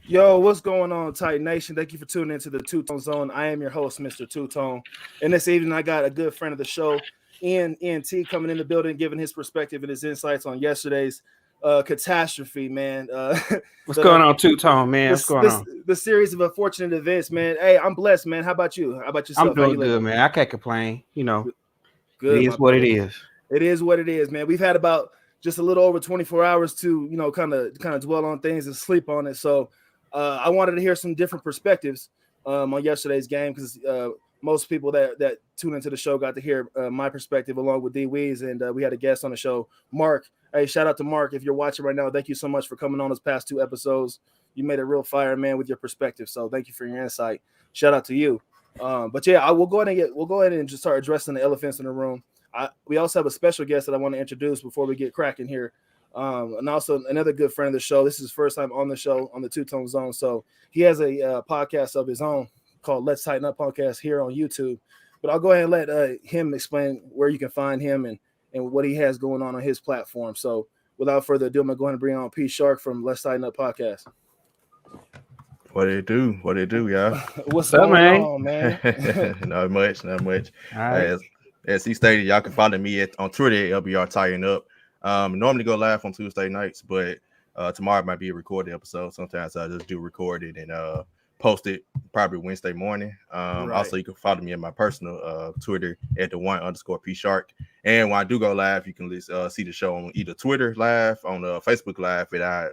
Yo, what's going on, Titan Nation? Thank you for tuning into the Two-Tone Zone. I am your host, Mr. Two-Tone. And this evening, I got a good friend of the show, ENT, coming in the building, giving his perspective and his insights on yesterday's catastrophe, man. What's going on, Two-Tone, man? What's going on? The series of unfortunate events, man. Hey, I'm blessed, man. How about you? How about yourself? I'm doing good, man. I can't complain. Good, it is what it is. It is what it is, man. We've had about just a little over 24 hours to, kind of dwell on things and sleep on it. So I wanted to hear some different perspectives on yesterday's game because most people that tune into the show got to hear my perspective along with D Weez, and we had a guest on the show, Mark. Hey, shout out to Mark if you're watching right now. Thank you so much for coming on those past 2 episodes. You made a real fire, man, with your perspective. So thank you for your insight. Shout out to you. But yeah, we'll go ahead and just start addressing the elephants in the room. We also have a special guest that I want to introduce before we get cracking here. And also another good friend of the show. This is his first time on the show on the Two-Tone Zone. So he has a podcast of his own called Let's Tighten Up Podcast here on YouTube. But I'll go ahead and let him explain where you can find him and what he has going on his platform. So without further ado, I'm going to go ahead and bring on P. Shark from Let's Tighten Up Podcast. What it do, y'all? What's going on, man? Not much. All right. As he stated, y'all can follow me on Twitter at LBR Tighten Up. Normally go live on Tuesday nights, but tomorrow might be a recorded episode. Sometimes I just do record it and post it probably Wednesday morning. Right. Also, you can follow me on my personal Twitter at _P Shark. And when I do go live, you can see the show on either Twitter live, on Facebook live, at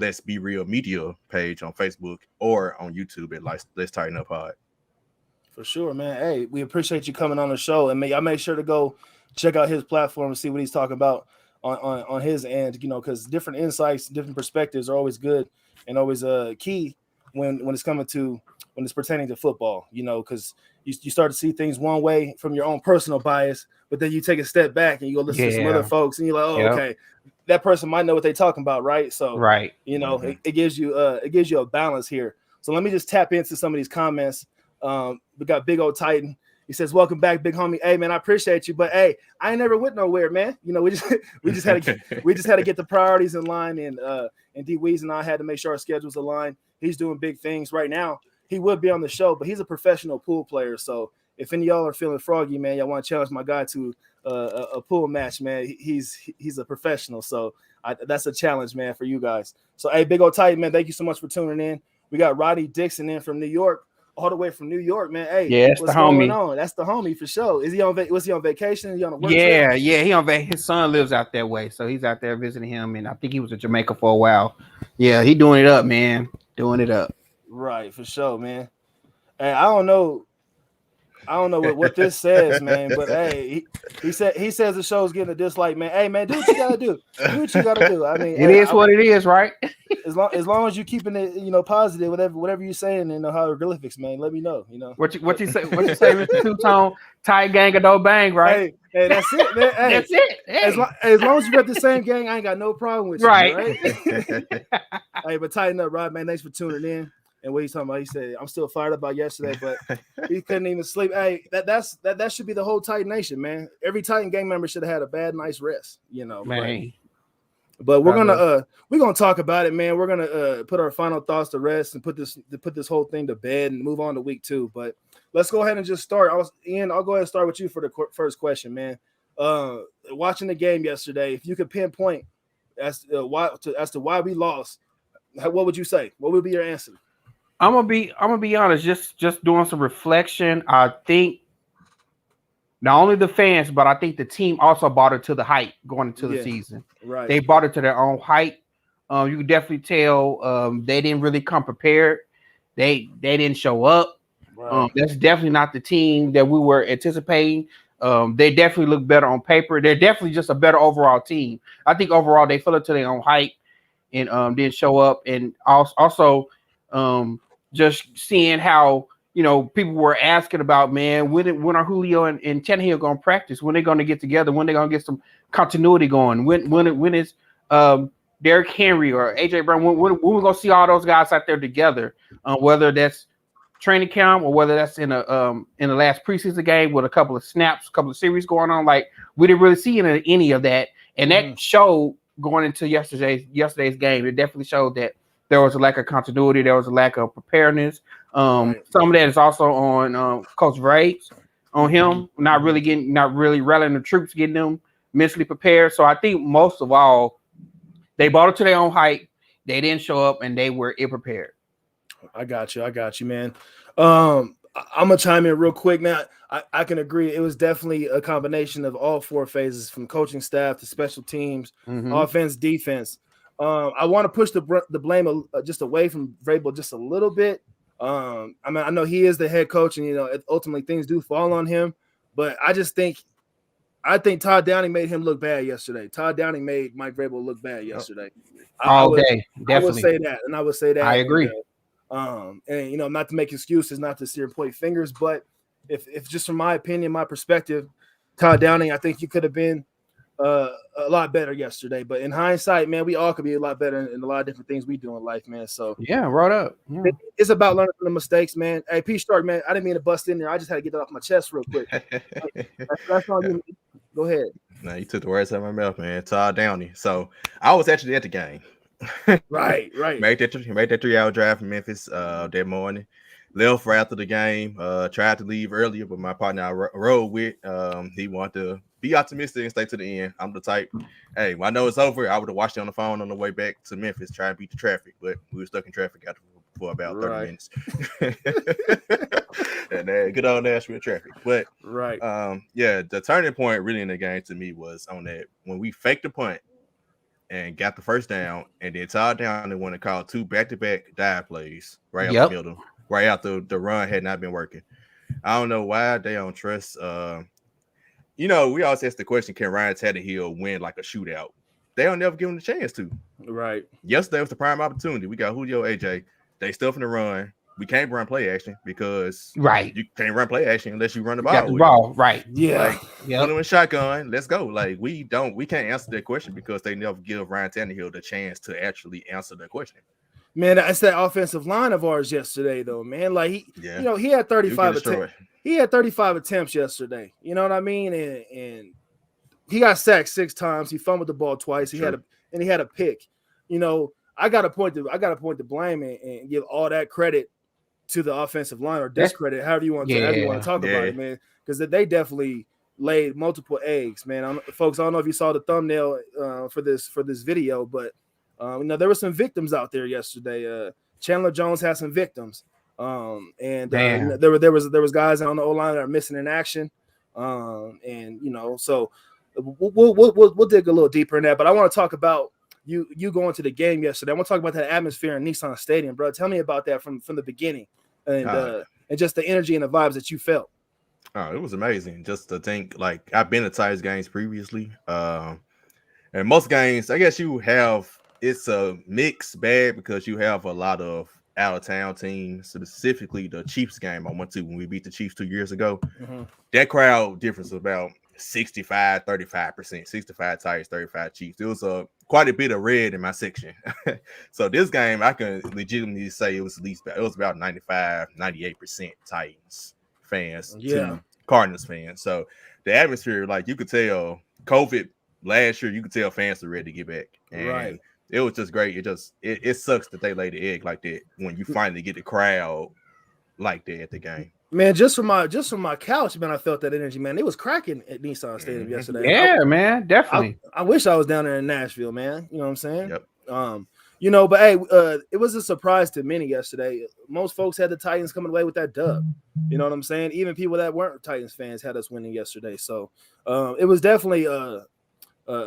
Let's Be Real Media page on Facebook, or on YouTube at Let's Tighten Up Pod. For sure, man. Hey, we appreciate you coming on the show, and I make sure to go check out his platform and see what he's talking about on his end, because different insights, different perspectives are always good and always key when it's pertaining to football, because you start to see things one way from your own personal bias, but then you take a step back and you go listen to some other folks and you're like, okay, that person might know what they're talking about, right? So right, it gives you a balance here. So let me just tap into some of these comments. We got Big Old Titan. He says, "Welcome back, big homie. Hey, man, I appreciate you, but hey, I ain't never went nowhere, man. We just had to get the priorities in line, and D Weez and I had to make sure our schedules aligned. He's doing big things right now. He would be on the show, but he's a professional pool player. So if any of y'all are feeling froggy, man, y'all want to challenge my guy to a pool match, man. He's a professional, so that's a challenge, man, for you guys. So hey, Big Old Titan, man, thank you so much for tuning in. We got Roddy Dixon in from New York. All the way from New York, man. Hey, yeah, that's what's the homie. Going on? That's the homie for sure. Was he on vacation? Is he on a work trip? trip? He on vacation. His son lives out that way, so he's out there visiting him. And I think he was in Jamaica for a while. Yeah, he doing it up, man. Doing it up. Right, for sure, man. Hey, I don't know what this says, man, but hey, he says the show's getting a dislike, man. Hey, man, do what you gotta do. Do what you gotta do. I mean, it is what it is, right? As long as you're keeping it, positive, whatever you're saying in the hieroglyphics, man, let me know. What you say, Mr. Two-Tone? Tight gang or no bang, right? Hey, that's it, man. Hey, that's it. Hey. As long as you rep the same gang, I ain't got no problem with you, right? Hey, but tighten up, Rod, man. Thanks for tuning in. And what he's talking about, he said, "I'm still fired up about yesterday, but he couldn't even sleep." Hey, that should be the whole Titan Nation, man. Every Titan gang member should have had a bad night's rest, man. But we're gonna talk about it, man. We're gonna put our final thoughts to rest and put this whole thing to bed and move on to week 2. But let's go ahead and just start. Ian, I'll go ahead and start with you for the first question, man. Watching the game yesterday, if you could pinpoint as to why we lost, what would you say? What would be your answer? I'm gonna be honest. Just doing some reflection. I think not only the fans, but I think the team also bought it to the hype going into the season. Right, they bought it to their own hype. You can definitely tell they didn't really come prepared. They didn't show up. Right. That's definitely not the team that we were anticipating. They definitely look better on paper. They're definitely just a better overall team. I think overall they fell into their own hype and didn't show up. And also just seeing how people were asking about, man, when are Julio and Tannehill going to practice? When they're going to get together? When they're going to get some continuity going? When is Derrick Henry or AJ Brown? When we're going to see all those guys out there together? Whether that's training camp or whether that's in the last preseason game with a couple of snaps, a couple of series going on. Like, we didn't really see any of that, and that showed going into yesterday's game. It definitely showed that There was a lack of continuity. There was a lack of preparedness. Right. Some of that is also on Coach Vrabes, on him not really rallying the troops, getting them mentally prepared. So I think most of all, they bought it to their own hype. They didn't show up, and they were ill prepared. I got you, man. I'm gonna chime in real quick, man. I can agree. It was definitely a combination of all four phases, from coaching staff to special teams, offense, defense. I want to push the blame just away from Vrabel just a little bit. I mean, I know he is the head coach, and ultimately things do fall on him. But I think Todd Downing made him look bad yesterday. Todd Downing made Mike Vrabel look bad yesterday. All day, definitely. I would say that. I agree. And not to make excuses, not to steer point fingers, but if just from my opinion, my perspective, Todd Downing, I think you could have been a lot better yesterday. But in hindsight, man, we all could be a lot better in a lot of different things we do in life, man. So yeah, right up. Yeah. It's about learning from the mistakes, man. Hey, P. Stark, man, I didn't mean to bust in there. I just had to get that off my chest real quick. That's all you need. Go ahead. No, you took the words out of my mouth, man. Todd Downing. So I was actually at the game. Right. Made that 3-hour drive from Memphis that morning. Left right after the game. Tried to leave earlier, but my partner I rode with, he wanted to be optimistic and stay to the end. I'm the type, hey, when I know it's over, I would have watched it on the phone on the way back to Memphis, trying to beat the traffic, but we were stuck in traffic for about 30 minutes. And good old Nashville traffic. But the turning point really in the game to me was on that when we faked the punt and got the first down, and then Todd Downing wanted to call 2 back-to-back dive plays right out the middle, right after the run had not been working. I don't know why they don't trust. We always ask the question: can Ryan Tannehill win like a shootout? They don't never give him the chance to. Right. Yesterday was the prime opportunity. We got Julio, AJ. They stuffing the run. We can't run play action because you can't run play action unless you run the ball. Got the ball, right? Yeah. Put him in shotgun. Let's go. Like we can't answer that question because they never give Ryan Tannehill the chance to actually answer the question. Man, that's that offensive line of ours yesterday, though, man. Like he had 35 attempts. He had 35 attempts yesterday. You know what I mean? And he got sacked 6 times. He fumbled the ball twice. He had a pick. I got to point to blame and give all that credit to the offensive line, or discredit, however you want to talk about it, man. Because they definitely laid multiple eggs, man. Folks, I don't know if you saw the thumbnail for this video, but there were some victims out there yesterday. Chandler Jones had some victims, and there was guys on the O-line that are missing in action, so we'll dig a little deeper in that. But I want to talk about you going to the game yesterday. I want to talk about that atmosphere in Nissan Stadium, bro. Tell me about that from the beginning, and just the energy and the vibes that you felt. Oh, it was amazing. Just to think, like, I've been to Tigers games previously, and most games, I guess it's a mixed bag because you have a lot of out-of-town teams, specifically the Chiefs game I went to when we beat the Chiefs 2 years ago. Mm-hmm. That crowd difference was about 65-35%, 65 Tigers, 35 Chiefs. There was quite a bit of red in my section. So this game, I can legitimately say it was about 95-98% Titans fans to Cardinals fans. So the atmosphere, like, you could tell COVID last year, you could tell fans are ready to get back. And it was just great. It sucks that they laid the egg like that when you finally get the crowd like that at the game. Man, just from my couch, man, I felt that energy, man. It was cracking at Nissan Stadium yesterday. Yeah, man, definitely. I wish I was down there in Nashville, man. You know what I'm saying? Yep. But hey, it was a surprise to many yesterday. Most folks had the Titans coming away with that dub. You know what I'm saying? Even people that weren't Titans fans had us winning yesterday. So it was definitely a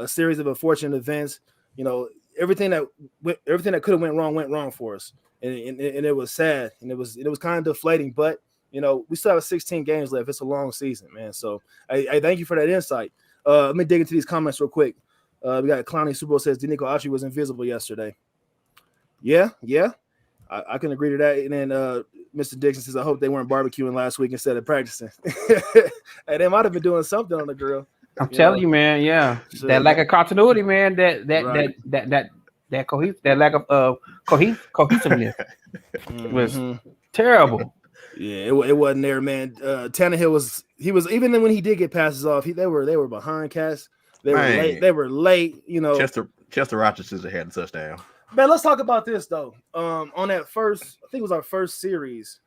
series of unfortunate events. Everything that could have went wrong for us, and it was sad, and it was kind of deflating. But we still have 16 games left. It's a long season, man. So I thank you for that insight. Let me dig into these comments real quick. We got Clowny Super Bowl says Denico Autry was invisible yesterday. Yeah, I can agree to that. And then Mr. Dixon says, I hope they weren't barbecuing last week instead of practicing. Hey, they might have been doing something on the grill. I'm telling you, man. Yeah, that lack of continuity, man. That lack of cohesiveness was terrible. Yeah, it wasn't there, man. Tannehill was even when he did get passes off, they were behind cats. They were late. Chester Rogers should have had a touchdown. Man, let's talk about this though. On that first, I think it was our first series.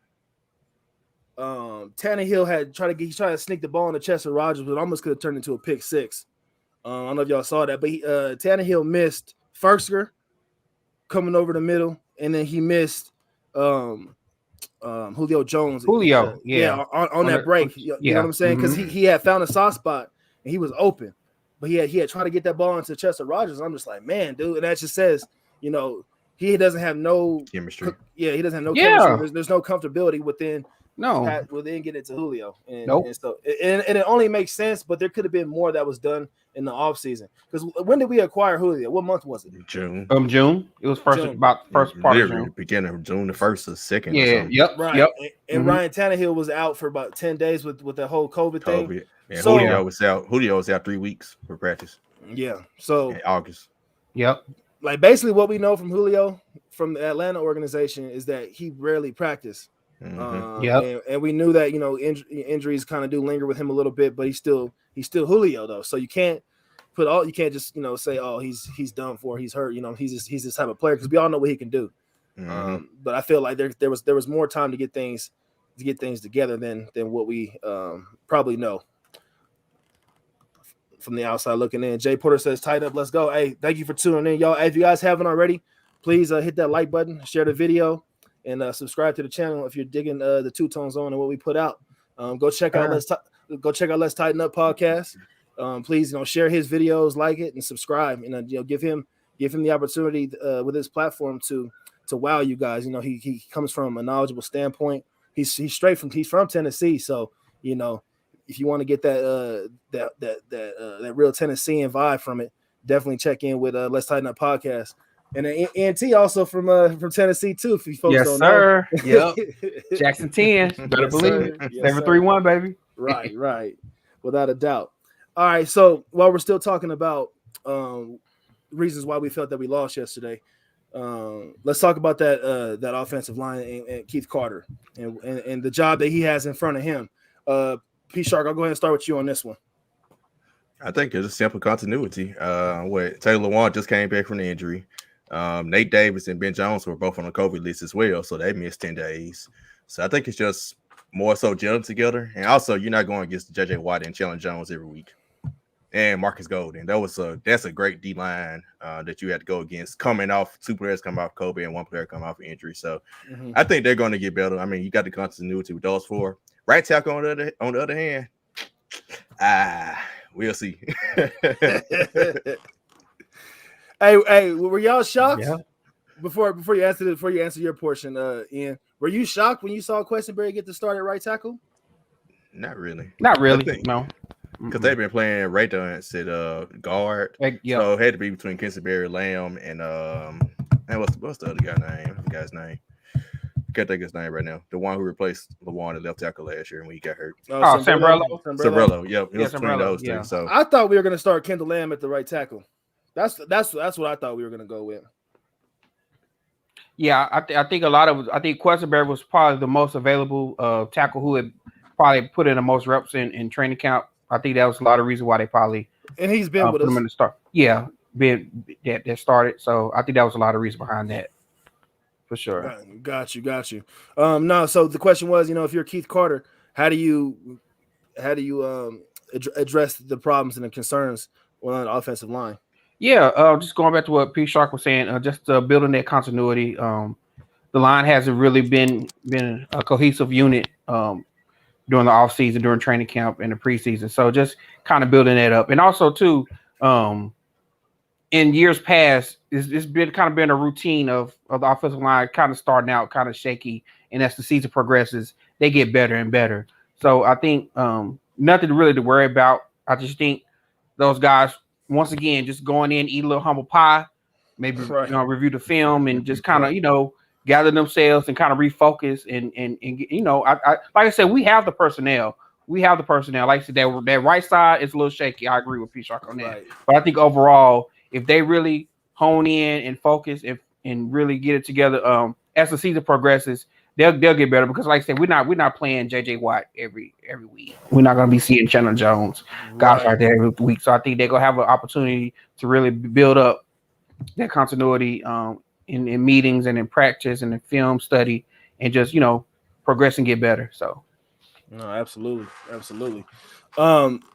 Tannehill had tried to sneak the ball in the chest of Rodgers, but almost could have turned into a pick six. I don't know if y'all saw that, but Tannehill missed Firkser coming over the middle, and then he missed Julio Jones. Julio, on that break. You know what I'm saying? Because he had found a soft spot and he was open, but he had tried to get that ball into the chest of Rodgers. I'm just like, man, dude, and that just says, you know, he doesn't have no chemistry. Yeah, he doesn't have no chemistry. There's no comfortability within getting it to Julio. And so it only makes sense, but there could have been more that was done in the offseason. Because when did we acquire Julio? What month was it? June. June. It was first part of June. Beginning of June, the 1st or 2nd. Yeah, Yep. And Ryan Tannehill was out for about 10 days with the whole COVID thing. And so, Julio was out. Julio was out 3 weeks for practice. Yeah. So in August. Yep. Like basically what we know from Julio from the Atlanta organization is that he rarely practiced. And we knew that, you know, injuries kind of do linger with him a little bit, but he's still Julio though. So you can't just, you know, say, oh, he's done for, he's hurt, you know, he's this type of player, because we all know what he can do. But I feel like there was more time to get things together than what we probably know from the outside looking in. Jay Porter says, tight up, let's go. Hey, thank you for tuning in, y'all. Hey, if you guys haven't already, please hit that like button, share the video, and subscribe to the channel if you're digging the Two Tone Zone and what we put out. Go check out Let's Tighten Up podcast. Please, you know, share his videos, like it, and subscribe, and you know, give him the opportunity with his platform to wow you guys. You know, he comes from a knowledgeable standpoint. He's from Tennessee, so you know, if you want to get that real Tennessean vibe from it, definitely check in with Let's Tighten Up podcast. And then NT also from Tennessee too. If you folks don't know. Yep. Jackson 10. Better believe it. 731, baby. Right. Without a doubt. All right. So while we're still talking about reasons why we felt that we lost yesterday, let's talk about that offensive line and Keith Carter and the job that he has in front of him. P Shark, I'll go ahead and start with you on this one. I think it's a simple continuity. Taylor Lewan just came back from the injury. Nate Davis and Ben Jones were both on the COVID list as well, so they missed 10 days. So I think it's just more so gelling together. And also, you're not going against J.J. Watt and Chandler Jones every week. And Marcus Golden. That's a great D-line that you had to go against. Two players come off COVID and one player come off injury. So I think they're going to get better. I mean, you got the continuity with those four. Right tackle on the other hand, we'll see. Hey, were y'all shocked? Yeah. Before you answer your portion, Ian, were you shocked when you saw Questenberry get the start at right tackle? Not really. No. Because they've been playing right dance at guard. So it had to be between Questenberry, Lamb, and what's the other guy's name? I forgot his name. I can't think of his name right now. The one who replaced LeWan at left tackle last year when he got hurt. Sambrello. Yep, it was between those two. So I thought we were going to start Kendall Lamb at the right tackle. That's what I thought we were going to go with. Yeah, I think Questenberry was probably the most available tackle who had probably put in the most reps in training camp. I think that was a lot of reason why they probably he's been with us him in the start. Yeah, that started. So I think that was a lot of reason behind that. For sure. Got you. No, so the question was, you know, if you're Keith Carter, how do you address the problems and the concerns on the offensive line? Yeah, just going back to what P. Shark was saying, just building that continuity. The line hasn't really been a cohesive unit during the offseason, during training camp, and the preseason. So just kind of building that up. And also, too, in years past, it's been a routine of the offensive line kind of starting out kind of shaky, and as the season progresses, they get better and better. So I think nothing really to worry about. I just think those guys, once again, just going in, eat a little humble pie, maybe review the film, and just kind of gather themselves and kind of refocus and I like I said, we have the personnel. Like I said, that right side is a little shaky. I agree with P. Shark on that. Right. But I think overall, if they really hone in and focus and really get it together, as the season progresses, they'll get better. Because like I said, we're not playing J.J. Watt every week. We're not going to be seeing Chandler Jones guys right there every week. So I think they're going to have an opportunity to really build up that continuity in meetings and in practice and in film study and just progress and get better. So no, absolutely.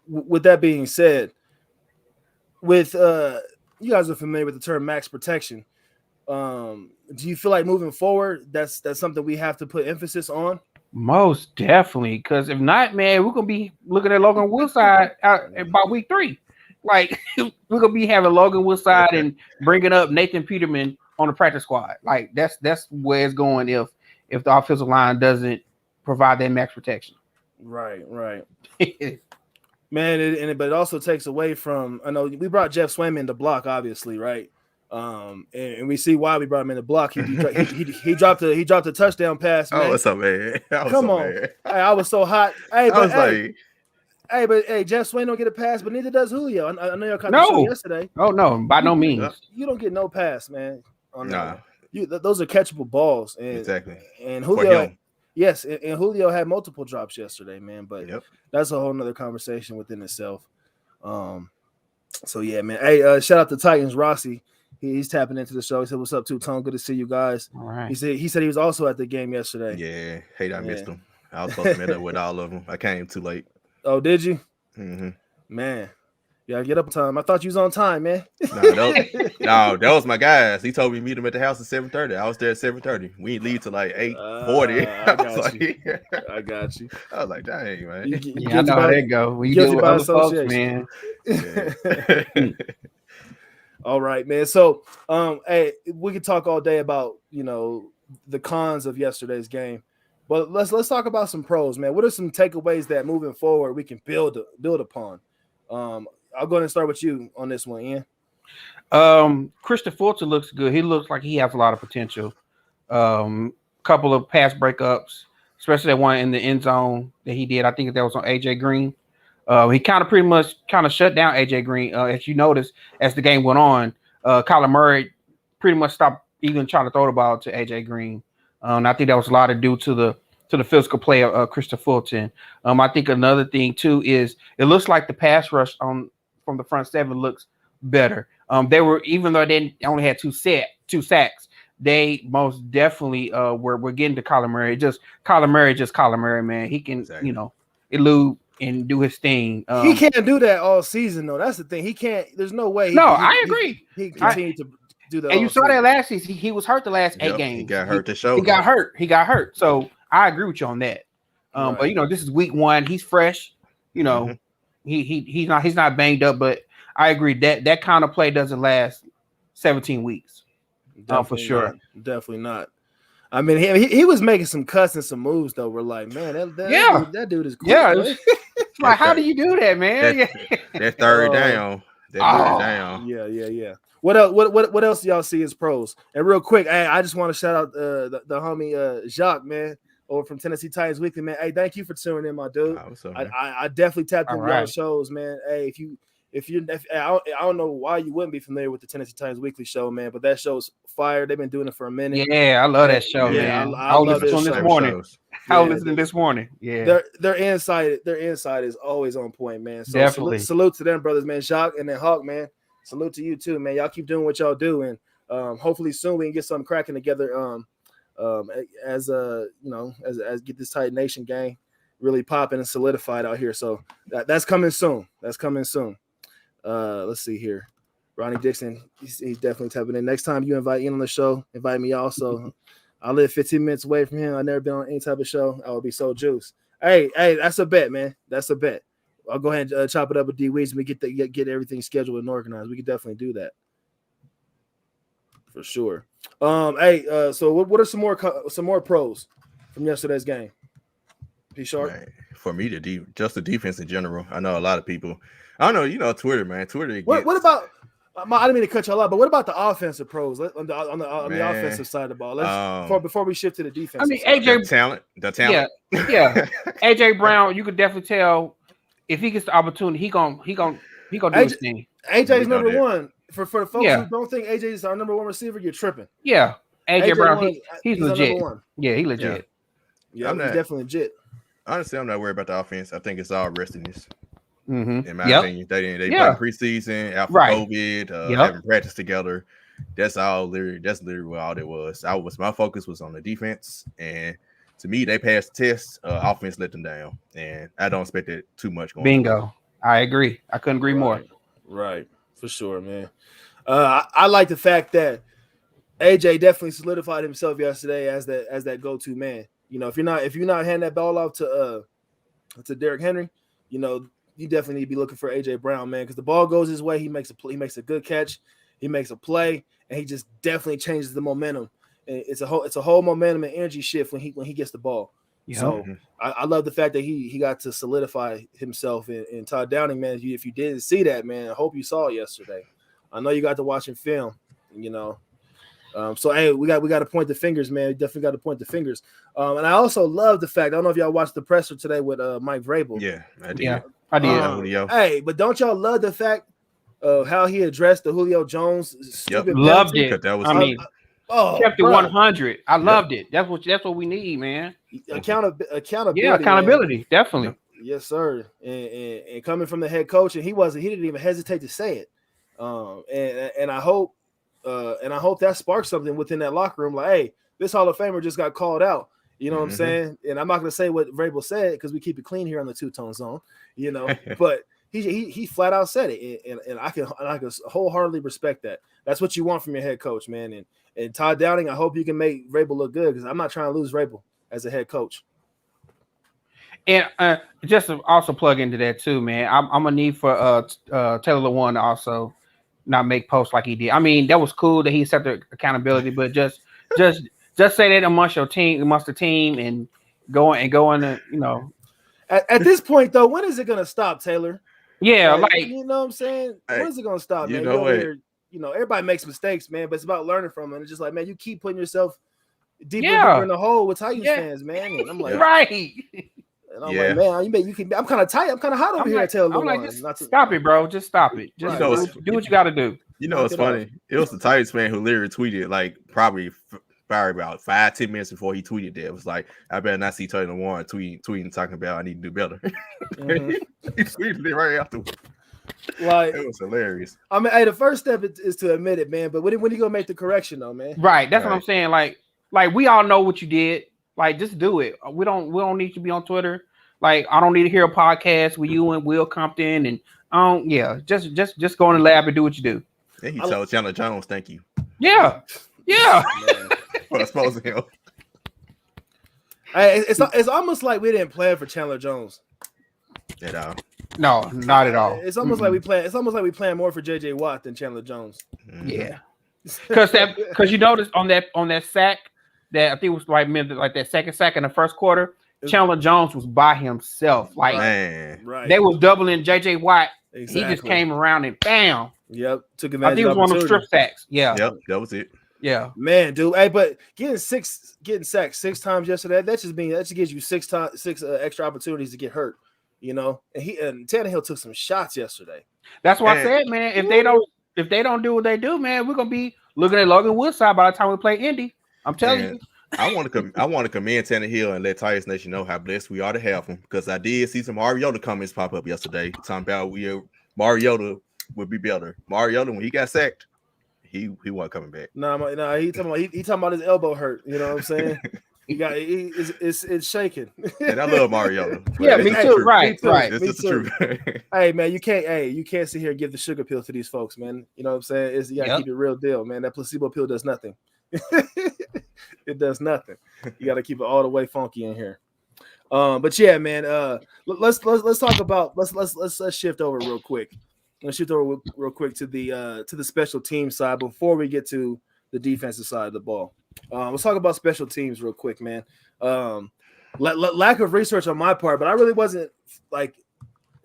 With that being said, with you guys are familiar with the term max protection. Do you feel like moving forward that's something we have to put emphasis on? most definitely, because if not, man, we're gonna be looking at Logan Woodside out by week 3. Like we're gonna be having Logan Woodside and bringing up Nathan Peterman on the practice squad. Like that's where it's going if the offensive line doesn't provide that max protection. Right. Man, but it also takes away from. I know we brought Jeff Swayman in the block, obviously, right? And we see why we brought him in the block. He dropped a touchdown pass. Man. Oh, what's up, man? Come on, man. Hey, I was so hot. Hey, but Jeff Swain don't get a pass, but neither does Julio. I know y'all caught the show yesterday. Oh no, by no means. You don't get no pass, man. Nah, those are catchable balls. And, exactly. And Julio, yes, and Julio had multiple drops yesterday, man. But that's a whole nother conversation within itself. So yeah, man. Hey, shout out to Titans Rossi. He's tapping into the show. He said, "What's up, Two Tone? Good to see you guys." All right. He said he was also at the game yesterday. Yeah, I missed him. I was supposed to meet up with all of them. I came too late. Oh, did you? Mm-hmm. Man, yeah, get up on time. I thought you was on time, man. No, that was my guys. He told me to meet him at the house at 7:30. I was there at 7:30. We didn't leave till like 8:40. I got you. I was like, dang, man. I know how that go. When you deal with other folks, man. Yeah. All right, man. So, hey, we could talk all day about the cons of yesterday's game, but let's talk about some pros, man. What are some takeaways that moving forward we can build upon? I'll go ahead and start with you on this one, Ian. Christian Fulton looks good. He looks like he has a lot of potential. Couple of pass breakups, especially that one in the end zone that he did. I think that was on AJ Green. He pretty much shut down AJ Green. As you noticed, as the game went on, Kyler Murray pretty much stopped even trying to throw the ball to AJ Green. And I think that was a lot due to the physical play of Christian Fulton. I think another thing too is it looks like the pass rush from the front seven looks better. They were, even though they only had two sacks, they most definitely were getting to Kyler Murray. Kyler Murray, man. He can elude and do his thing. He can't do that all season, though. That's the thing. He can't. There's no way. I agree. He continued to do that. And you saw that last season. He was hurt the last 8 games. He got hurt to show. He got hurt. So I agree with you on that. Right. But this is week 1. He's fresh. He's not banged up. But I agree that kind of play doesn't last 17 weeks. For sure. Definitely not. I mean, he was making some cuts and some moves though. We're like, man, that dude is cool. Yeah, it's like, how do you do that, man? That third down. Down. Yeah. What else do y'all see as pros? And real quick, I just want to shout out the homie Jacques, man, over from Tennessee Titans Weekly, man. Hey, thank you for tuning in, my dude. I definitely tapped into y'all shows, man. Hey, I don't know why you wouldn't be familiar with the Tennessee Titans Weekly show, man, but that show's fire. They've been doing it for a minute. Yeah, I love that show, man. I was listening this morning. I was listening this morning. Yeah, their insight is always on point, man. So definitely salute to them brothers, man. Jacques and then Hawk, man. Salute to you too, man. Y'all keep doing what y'all do, and hopefully soon we can get something cracking together. As get this Titan Nation gang really popping and solidified out here. So that's coming soon. Let's see here. Ronnie Dixon, he's definitely tapping in. Next time you invite Ian on the show, invite me also. I live 15 minutes away from him. I've never been on any type of show. I would be so juiced. Hey, that's a bet, man. That's a bet. I'll go ahead and chop it up with D Weeds and we get everything scheduled and organized. We could definitely do that for sure. So what are some more pros from yesterday's game? P Sharp. For me, just the defense in general. I know a lot of people. I don't know, Twitter, man. Twitter. What about? I didn't mean to cut y'all out, but what about the offensive pros on the offensive side of the ball? Before we shift to the defense. I mean, AJ the talent. Yeah. AJ Brown, you could definitely tell if he gets the opportunity, he gonna do his thing. AJ's number one. For the folks who don't think AJ is our number one receiver, you're tripping. Yeah, AJ Brown, he's legit. Yeah, he's legit. Yeah, he's definitely legit. Honestly, I'm not worried about the offense. I think it's all restiness. Mm-hmm. In my opinion, they played preseason, out for COVID, haven't practiced together. That's all. That's literally what all it was. My focus was on the defense, and to me, they passed the test. Offense let them down, and I don't expect it too much going Bingo. forward. I agree. I couldn't agree more. Right, for sure, man. I like the fact that AJ definitely solidified himself yesterday as that go-to man. You know, if you're not handing that ball off to Derrick Henry, you know, you definitely need to be looking for AJ Brown, man, because the ball goes his way. He makes a good catch, he makes a play, and he just definitely changes the momentum. And it's a whole momentum and energy shift when he gets the ball. Yep. So I love the fact that he got to solidify himself. And Todd Downing, man, if you didn't see that, man, I hope you saw it yesterday. I know you got to watch film, you know. So hey, we got to point the fingers, man. We definitely got to point the fingers. And I also love the fact, I don't know if y'all watched the presser today with Mike Vrabel. Yeah, I did. Yeah, I did. Hey, but don't y'all love the fact of how he addressed the Julio Jones stupid loved penalty? it. That was kept it 100. I loved it. That's what we need, man. Accountability. Yeah, accountability, man. Definitely. Yes, sir. And coming from the head coach, and he didn't even hesitate to say it. And I hope that sparks something within that locker room. Like, hey, this Hall of Famer just got called out. You know what I'm saying? And I'm not going to say what Vrabel said because we keep it clean here on the Two-Tone Zone. You know, but he flat out said it, and I can wholeheartedly respect that. That's what you want from your head coach, man. And Todd Downing, I hope you can make Vrabel look good because I'm not trying to lose Vrabel as a head coach. And just to also plug into that too, man. I'm gonna need for Taylor Lewan to also not make posts like he did. I mean, that was cool that he set the accountability, but just say that amongst the team, and go in the, you know. At this point, though, when is it gonna stop, Taylor? Yeah, like you know what I'm saying. When is it gonna stop, man? You know, everybody makes mistakes, man, but it's about learning from them. It's just like, man, you keep putting yourself deeper in the hole with Titans fans, man. And I'm like, right. And I'm like, man, you can. I'm kind of tight. I'm kind of hot over here. I'm like, just stop it, bro. Just stop it. Just do what you got to do. You know, it's funny. It was the Titans fan who literally tweeted, like, probably about 5-10 minutes before he tweeted that. It was like, I better not see Taylor Warren tweeting talking about I need to do better. He tweeted it right afterwards. Like, it was hilarious. I mean, hey, the first step is to admit it, man. But when you gonna make the correction, though, man? Right. That's what I'm saying. Like we all know what you did. Like, just do it. We don't need to be on Twitter. Like, I don't need to hear a podcast with you and Will Compton and just go in the lab and do what you do. And he told Chandler Jones, thank you. Yeah. For exposing him. Hey, it's almost like we didn't plan for Chandler Jones. At all. No, not at all. It's almost like we plan. It's almost like we plan more for JJ Watt than Chandler Jones. Yeah. Because you noticed on that sack that I think it was like that second sack in the first quarter, Chandler Jones was by himself. Like, right. They was doubling JJ Watt. Exactly. He just came around and bam. Yep. Took advantage. I think it was one of those strip sacks. Yeah. Yep. That was it. Yeah. Man, dude. Hey, but getting sacked 6 times yesterday, that just gives you six extra opportunities to get hurt. You know, and Tannehill took some shots yesterday. That's why I said, man, if they don't do what they do, man, we're gonna be looking at Logan Woodside by the time we play Indy. I'm telling you. I want to commend Tannehill and let Titans Nation know how blessed we are to have him, because I did see some Mariota comments pop up yesterday talking about Mariota would be better. Mariota, when he got sacked, he wasn't coming back. No, he talking about his elbow hurt. You know what I'm saying? It's shaking. And I love Mariota. Yeah, me too. Right. This is the truth. Hey, man, you can't sit here and give the sugar pill to these folks, man. You know what I'm saying? You gotta keep it real deal, man. That placebo pill does nothing. It does nothing. You got to keep it all the way funky in here. But yeah, man. Let's talk about let's shift over real quick. Let's shift over real quick to the special team side before we get to the defensive side of the ball. Let's talk about special teams real quick, man. Lack of research on my part, but I really wasn't like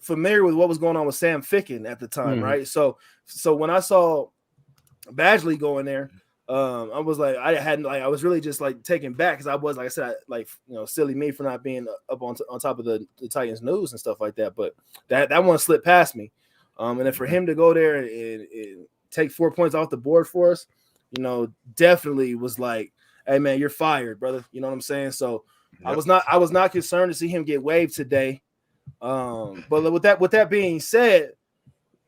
familiar with what was going on with Sam Ficken at the time, right? So when I saw Badgley go in there, I was like, I was really just like taken back because I was, like I said, silly me for not being up on top of the Titans news and stuff like that. But that one slipped past me. And then for him to go there and take 4 points off the board for us, definitely was like, hey man, you're fired, brother. You know what I'm saying? So yep. I was not concerned to see him get waived today. But with that being said,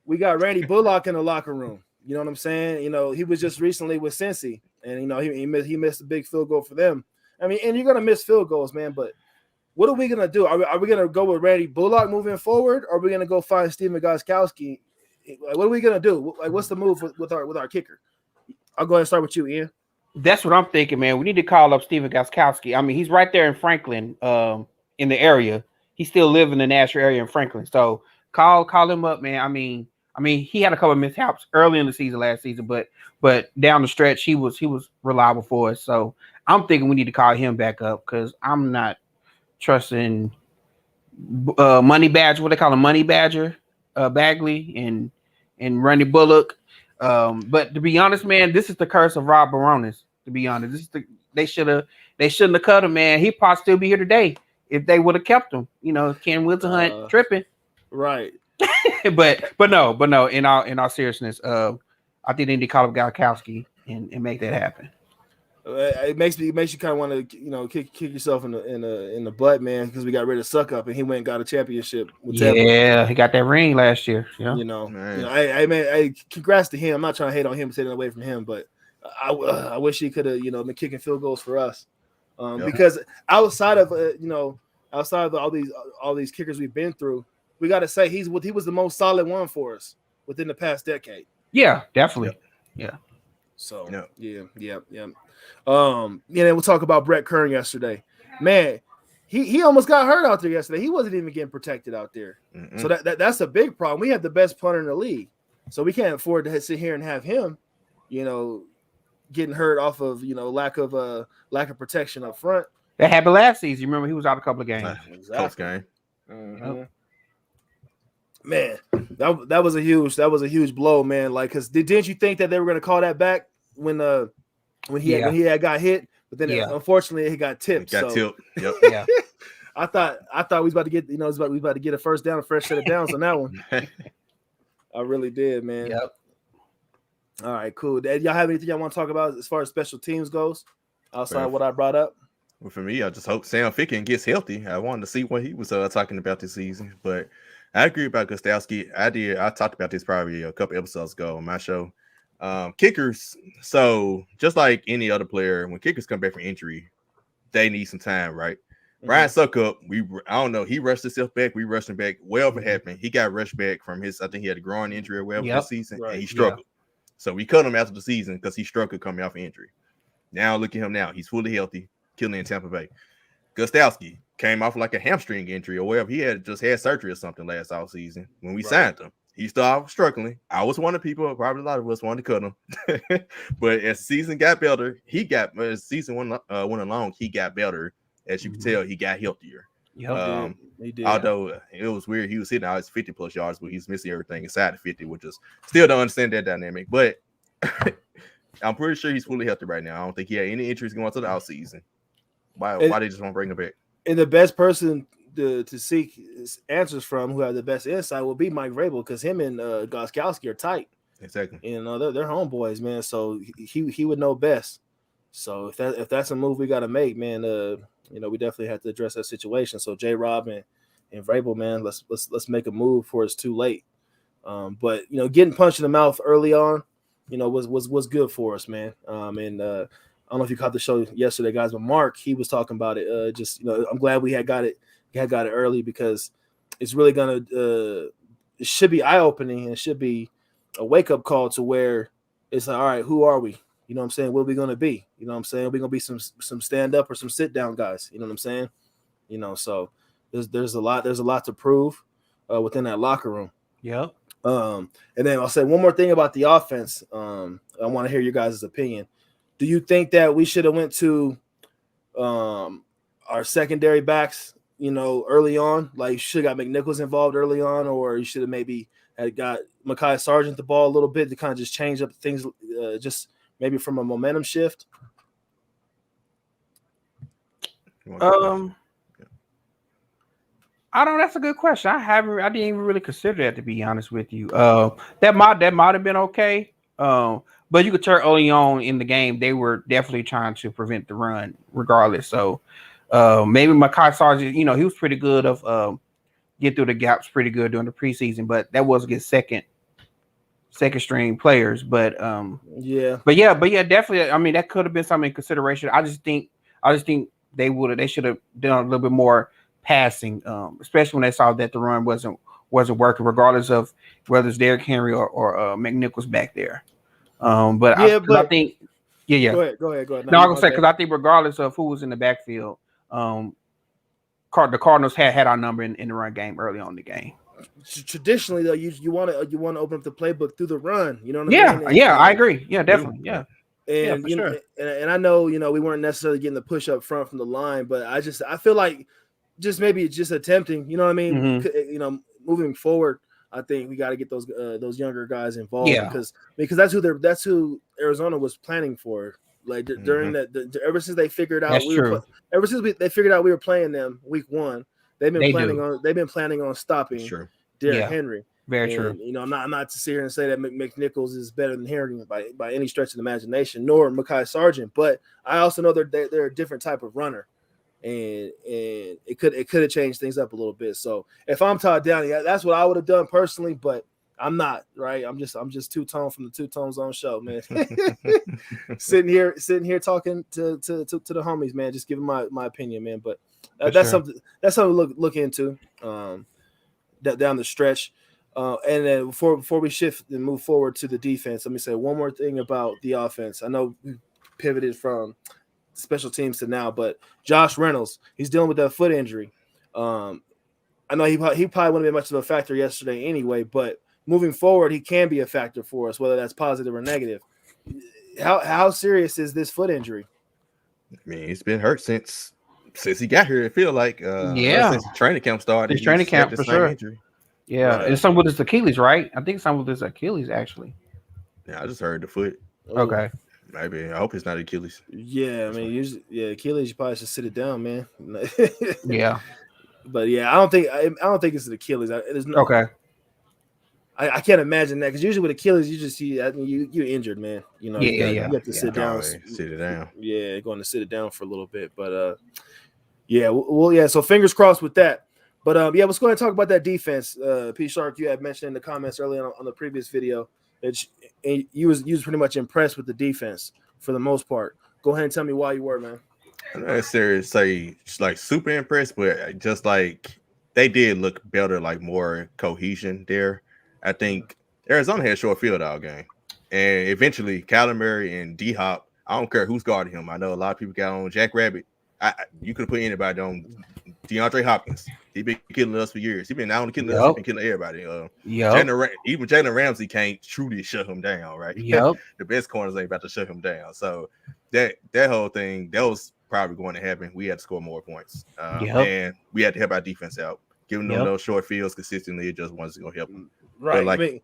we got Randy Bullock in the locker room. You know what I'm saying? You know, he was just recently with Cincy, and you know he missed a big field goal for them. I mean, and you're gonna miss field goals, man. But what are we gonna do? Are we gonna go with Randy Bullock moving forward, or are we gonna go find Steven Gostkowski? Like, what are we gonna do? Like, what's the move with our kicker? I'll go ahead and start with you, Ian. That's what I'm thinking, man. We need to call up Steven Gostkowski. I mean, he's right there in Franklin, in the area. He still lives in the Nashville area in Franklin. So call him up, man. I mean, he had a couple of mishaps early in the season last season, but down the stretch, he was reliable for us. So I'm thinking we need to call him back up because I'm not trusting Money Badger. What they call him, Money Badger, Bagley and Randy Bullock. But to be honest, man, this is the curse of Rob Baronis. To be honest, they shouldn't have cut him, man. He'd probably still be here today if they would have kept him. You know, Ken Wilson Hunt tripping, right? but no. In all seriousness, I think they need to call up Gostkowski and make that happen. It makes you kind of want to kick yourself in the butt, man, because we got rid of Suck Up and he went and got a championship with Tampa. He got that ring last year. Yeah. I congrats to him. I'm not trying to hate on him, taking away from him, but I wish he could have been kicking field goals for us, because outside of all these kickers we've been through, we got to say he was the most solid one for us within the past decade. Yeah, definitely. Yeah. So yeah. Then we'll talk about Brett Kern yesterday. Man, he almost got hurt out there yesterday. He wasn't even getting protected out there. Mm-mm. So that's a big problem. We have the best punter in the league, so we can't afford to sit here and have him, getting hurt off of lack of protection up front. That happened last season. You remember he was out a couple of games. Exactly. Close game. Mm-hmm. Man, that was a huge blow, man. Like, because didn't you think that they were going to call that back when he had got hit? But then unfortunately he got tipped. Tipped. Yep. Yeah. I thought we was about to get we was about to get a first down, a fresh set of downs on that one. I really did, man. Yep. All right, cool. Y'all have anything y'all want to talk about as far as special teams goes outside of what I brought up? Well, for me, I just hope Sam Ficken gets healthy. I wanted to see what he was talking about this season, but I agree about Gostkowski. I talked about this probably a couple episodes ago on my show. Kickers, so just like any other player, when kickers come back from injury, they need some time, right? Mm-hmm. Ryan Suckup, I don't know, he rushed himself back. We rushed him back. Whatever happened, he got rushed back from I think he had a groin injury or whatever this season, and he struggled. Yeah. So we cut him after the season because he struggled coming off injury. Now look at him now. He's fully healthy, killing in Tampa Bay. Gostkowski came off like a hamstring injury or whatever. He had just had surgery or something last offseason when we signed him. He started struggling. I was one of the people, probably a lot of us wanted to cut him. But as the season got better, as season went along, he got better. As you can tell, he got healthier. Yep, he did. Although it was weird, he was hitting out his 50+ yards, but he's missing everything inside the 50, which is still don't understand that dynamic. But I'm pretty sure he's fully healthy right now. I don't think he had any injuries going to the offseason. Why they just want to bring him back? And the best person to seek answers from, who have the best insight, will be Mike Vrabel, because him and Gostkowski are tight. Exactly. They're homeboys, man. So he would know best. So if that's a move we got to make, man, we definitely have to address that situation. So J-Rob and Vrabel, man, let's make a move before it's too late. But getting punched in the mouth early on, was good for us, man. I don't know if you caught the show yesterday, guys, but Mark, he was talking about it. I'm glad we had got it early, because it's really it should be eye-opening, and it should be a wake-up call to where it's like, all right, who are we? You know what I'm saying? What are we going to be? You know what I'm saying? Are we going to be some stand-up or some sit-down guys? You know what I'm saying? So there's a lot to prove within that locker room. Yep. And then I'll say one more thing about the offense. I want to hear your guys' opinion. Do you think that we should have went to our secondary backs, early on? Like, should have got McNichols involved early on, or you should have maybe had got Mekhi Sargent the ball a little bit to kind of just change up things, just maybe from a momentum shift? I don't know. That's a good question. I didn't even really consider that, to be honest with you. That might have been okay. But you could tell early on in the game, they were definitely trying to prevent the run regardless. So maybe Mekhi Sargent, he was pretty good of get through the gaps pretty good during the preseason, but that was against second second string players. But definitely. I mean, that could have been something in consideration. I just think they should have done a little bit more passing, especially when they saw that the run wasn't working, regardless of whether it's Derrick Henry or McNichols back there. I think, Go ahead. No, I'm gonna say because I think regardless of who was in the backfield, the Cardinals had our number in the run game early on in the game. Traditionally, though, you want to open up the playbook through the run. You know what I mean? I agree. Yeah, definitely. Yeah. And and I know we weren't necessarily getting the push up front from the line, but I feel like maybe just attempting. You know what I mean? Mm-hmm. Moving forward, I think we got to get those younger guys involved because that's who Arizona was planning for. Like during that, ever since they figured out they figured out we were playing them week 1, they've been planning on stopping Derrick Henry. Very true. I'm not to sit here and say that McNichols is better than Henry by any stretch of the imagination, nor Mekhi Sargent. But I also know they're a different type of runner, and it could have changed things up a little bit. So if I'm Todd Downey, that's what I would have done personally. But I'm not, right. I'm just two-tone from the Two-Tone Zone show, man. sitting here talking to the homies, man. Just giving my opinion, man. But that's something to look into down the stretch. And then before we shift and move forward to the defense, let me say one more thing about the offense. I know we pivoted from special teams to now, but Josh Reynolds, he's dealing with that foot injury. I know he probably wouldn't be much of a factor yesterday anyway, but moving forward, he can be a factor for us, whether that's positive or negative. How serious is this foot injury? I mean, he's been hurt since he got here. It feels like since training camp started. His training camp for sure. Injury. Yeah, and some with his Achilles, right? I think some with his Achilles actually. Yeah, I just heard the foot. Okay. Maybe I hope it's not Achilles. Yeah, I mean, usually, Achilles, you probably should sit it down, man. Yeah. But yeah, I don't think it's an Achilles. Okay. I can't imagine that because usually with Achilles, you just see you're injured, man. You have to sit down. Sit it down. Yeah, going to sit it down for a little bit, but So fingers crossed with that. But let's go ahead and talk about that defense. P. Shark, you had mentioned in the comments earlier on the previous video that you was pretty much impressed with the defense for the most part. Go ahead and tell me why you were, man. I'm not necessarily say like super impressed, but just like they did look better, like more cohesion there. I think Arizona had a short field all game, and eventually Kyler Murray and D-Hop. I don't care who's guarding him. I know a lot of people got on Jack Rabbit. You could put anybody on DeAndre Hopkins. He's been killing us for years. He's been not only killing us, he's been killing everybody. Even Jalen Ramsey can't truly shut him down, right? Yep. The best corners ain't about to shut him down. So that whole thing, that was probably going to happen. We had to score more points. And we had to help our defense out. Giving them those short fields consistently, it just wasn't going to help them. Right.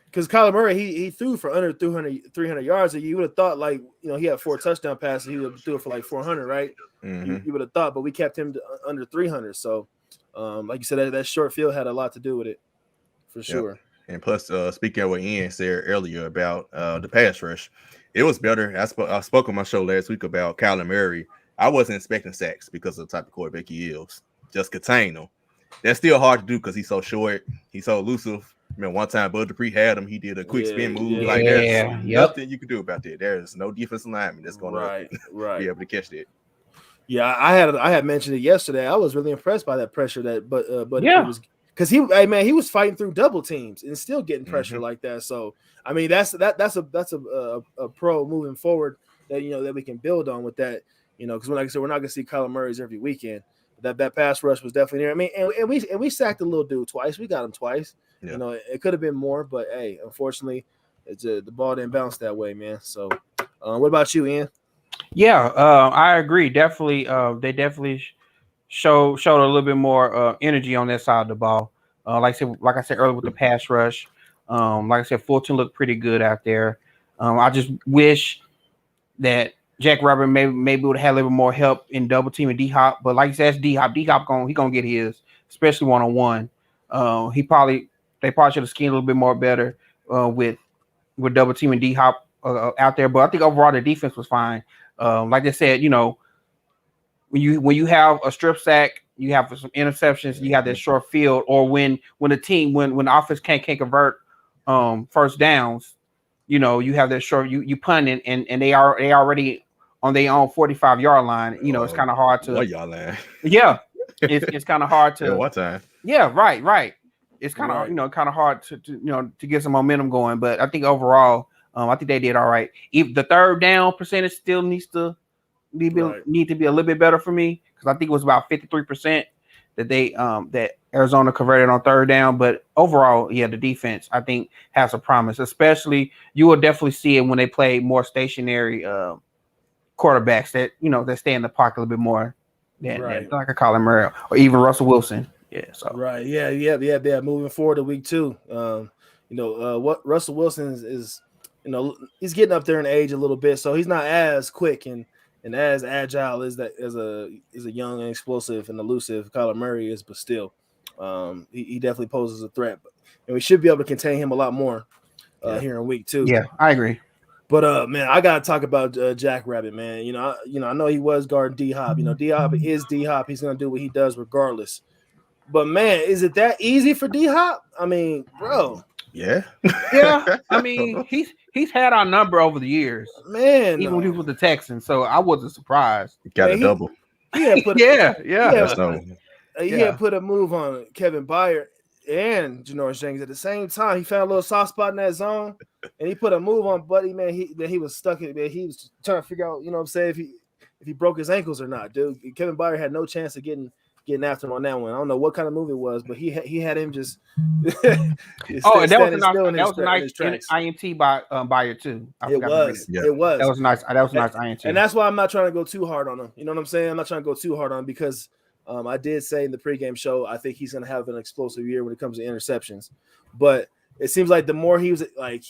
Because Kyler Murray, he threw for under 300 yards. And you would have thought, he had 4 touchdown passes. He would have threw it for like 400, right? Mm-hmm. You would have thought, but we kept him under 300. So, like you said, that short field had a lot to do with it, for sure. And plus, speaking of what Ian said earlier about the pass rush, it was better. I spoke on my show last week about Kyler Murray. I wasn't expecting sacks because of the type of quarterback he is. Just contain him. That's still hard to do because he's so short. He's so elusive. I mean, one time Bud Dupree had him. He did a quick spin move. There's nothing you can do about that. There's no defensive lineman that's going to be able to catch that. Yeah, I had mentioned it yesterday. I was really impressed by that pressure that, but was because he was fighting through double teams and still getting pressure like that. So I mean, that's a pro moving forward that that we can build on with that. Because like I said, we're not going to see Kyler Murray's every weekend. That pass rush was definitely there. I mean, and we sacked the little dude twice. We got him twice. Yeah. It could have been more, but hey, unfortunately, the ball didn't bounce that way, man. So, what about you, Ian? Yeah, I agree. Definitely, they definitely showed a little bit more energy on that side of the ball. Like I said earlier with the pass rush. Like I said, Fulton looked pretty good out there. I just wish that Jack Rabbit maybe would have had a little bit more help in double teaming D-Hop, but like you said, D-Hop gonna get his, especially one-on-one. They probably should have schemed a little bit more better with double teaming D-Hop out there. But I think overall the defense was fine. Like I said, when you have a strip sack, you have some interceptions, you have that short field, or when the offense can't convert first downs, you know, you have that short, you punt and they already on their own 45-yard line. You know, it's kind of hard to. What y'all land? Yeah, it's kind of hard to. Yeah, one time. Yeah, right. It's kind of kind of hard to get some momentum going. But I think overall, I think they did all right. If the third down percentage still needs to need to be a little bit better for me, because I think it was about 53% that they that Arizona converted on third down. But overall, yeah, the defense I think has a promise. Especially you will definitely see it when they play more stationary quarterbacks that that stay in the pocket a little bit more than like a Colin Murray or even Russell Wilson. Yeah. So yeah. Moving forward to week 2, what Russell Wilson is he's getting up there in age a little bit, so he's not as quick and as agile as a young and explosive and elusive Kyler Murray is, but still, he definitely poses a threat. And we should be able to contain him a lot more here in week 2. Yeah, I agree. But man, I gotta talk about Jack Rabbit, man. I know he was guarding D Hop. D Hop is D Hop. He's gonna do what he does regardless. But man, is it that easy for D Hop? I mean, bro. Yeah. I mean, he's had our number over the years, man. Even when he was with the Texans, so I wasn't surprised. Got a double. He had put He had put a move on Kevin Byard and Janoris Jenkins at the same time. He found a little soft spot in that zone, and he put a move on Buddy. Man, he was stuck in. Man, he was trying to figure out, what I'm saying, if he broke his ankles or not, dude. Kevin Byard had no chance of getting after him on that one. I don't know what kind of move it was, but he had him just. That was a nice INT by Byard too. It was. That was nice. That was a nice INT. And that's why I'm not trying to go too hard on him. You know what I'm saying? I'm not trying to go too hard on him because I did say in the pregame show I think he's going to have an explosive year when it comes to interceptions. But it seems like the more he was like,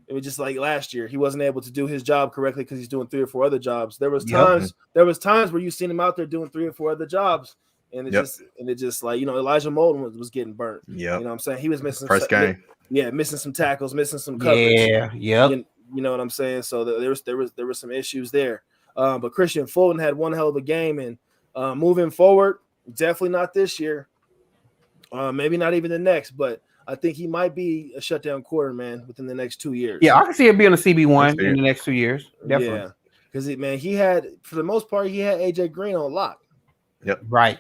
it was just like last year he wasn't able to do his job correctly because he's doing 3 or 4 other jobs. There was times where you seen him out there doing 3 or 4 other jobs. And it just like, Elijah Molden was getting burnt. Yeah. You know what I'm saying? He was missing first game. Yeah, missing some tackles, missing some coverage. Yeah. You know what I'm saying? So there was some issues there. But Christian Fulton had one hell of a game, and moving forward, definitely not this year. Maybe not even the next, but I think he might be a shutdown quarter, man, within the next 2 years. Yeah, I can see it being a CB1 in the next 2 years. Definitely. Yeah. Because he had, for the most part, he had AJ Green on lock. Yep. Right.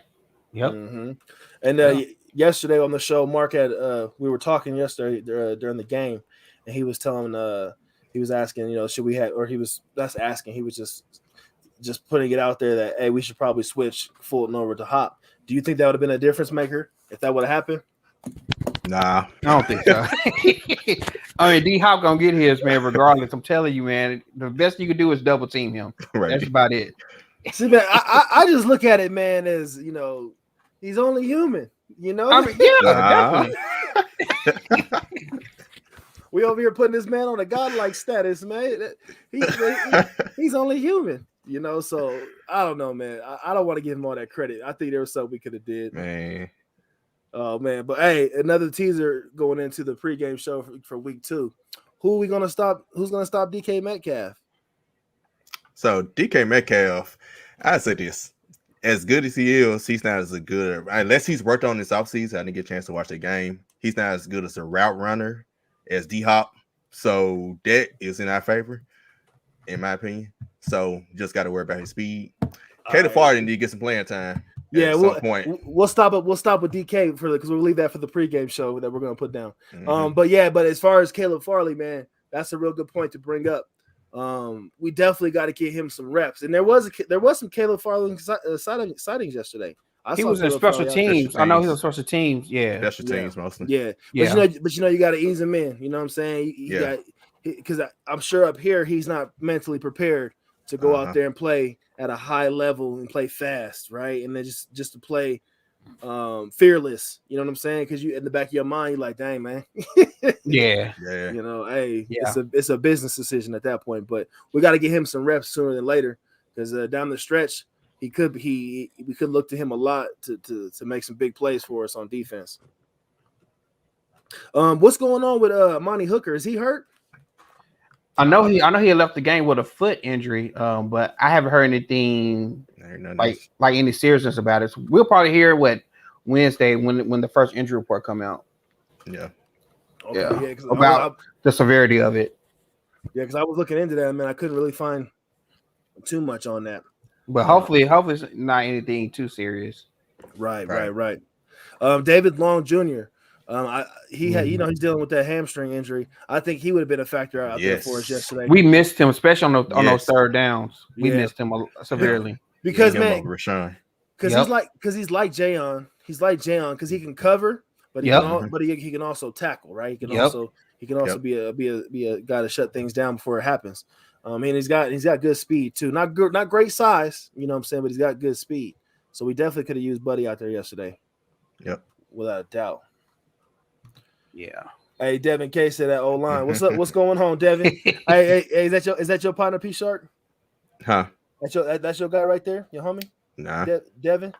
Yep. Mm-hmm. And yesterday on the show, Mark had we were talking yesterday during the game, and he was he was asking, should we have, or he was just putting it out there that, hey, we should probably switch Fulton over to Hop. Do you think that would have been a difference maker if that would have happened? Nah, I don't think so. I mean, D Hop gonna get his, man, regardless. I'm telling you, man, the best you can do is double team him. Right. That's about it. See, man, I just look at it, man, as he's only human, I mean, definitely. We over here putting this man on a godlike status, man. He's only human, So I don't know, man. I don't want to give him all that credit. I think there was something we could have did, man. Oh man, but hey, another teaser going into the pregame show for week 2. Who are we gonna stop? Who's gonna stop DK Metcalf? So DK Metcalf, I say this: as good as he is, he's not as good. Unless he's worked on this offseason, I didn't get a chance to watch the game. He's not as good as a route runner as D Hop. So that is in our favor, in my opinion. So just got to worry about his speed. Caleb Farley need to get some playing time. Yeah, we'll stop it. We'll stop with DK because we'll leave that for the pregame show that we're gonna put down. Mm-hmm. But as far as Caleb Farley, man, that's a real good point to bring up. We definitely got to get him some reps, and there was some Caleb Farley sightings yesterday. He was in special teams. I know he was special teams. Yeah, special teams mostly. Yeah. But you got to ease him in. You know what I'm saying? Because I'm sure up here he's not mentally prepared to go out there and play at a high level and play fast, right? And then just to play fearless, you know what I'm saying? Because you in the back of your mind, you're like, dang, man. Yeah. It's a business decision at that point. But we got to get him some reps sooner than later because down the stretch, we could look to him a lot to make some big plays for us on defense. What's going on with Monty Hooker? Is he hurt? I know he had left the game with a foot injury, but I haven't heard anything like any seriousness about it. So we'll probably hear Wednesday when the first injury report come out. Yeah. Okay, about the severity of it. Yeah, because I was looking into that, man. I couldn't really find too much on that. But hopefully it's not anything too serious. Right. David Long Jr. He's dealing with that hamstring injury. I think he would have been a factor out there for us yesterday. We missed him, especially on those third downs. We missed him severely because man, because he's like Jayon. He's like Jayon because he can cover, but he can also tackle. Right? He can also be a guy to shut things down before it happens. And he's got good speed too. Not great size, you know what I'm saying, but he's got good speed. So we definitely could have used Buddy out there yesterday. Yep. Without a doubt. Yeah. Hey, Devin K said that old line. What's up? What's going on, Devin? hey, is that your partner, P Shark? Huh? That's your guy right there, your homie? Nah. Devin?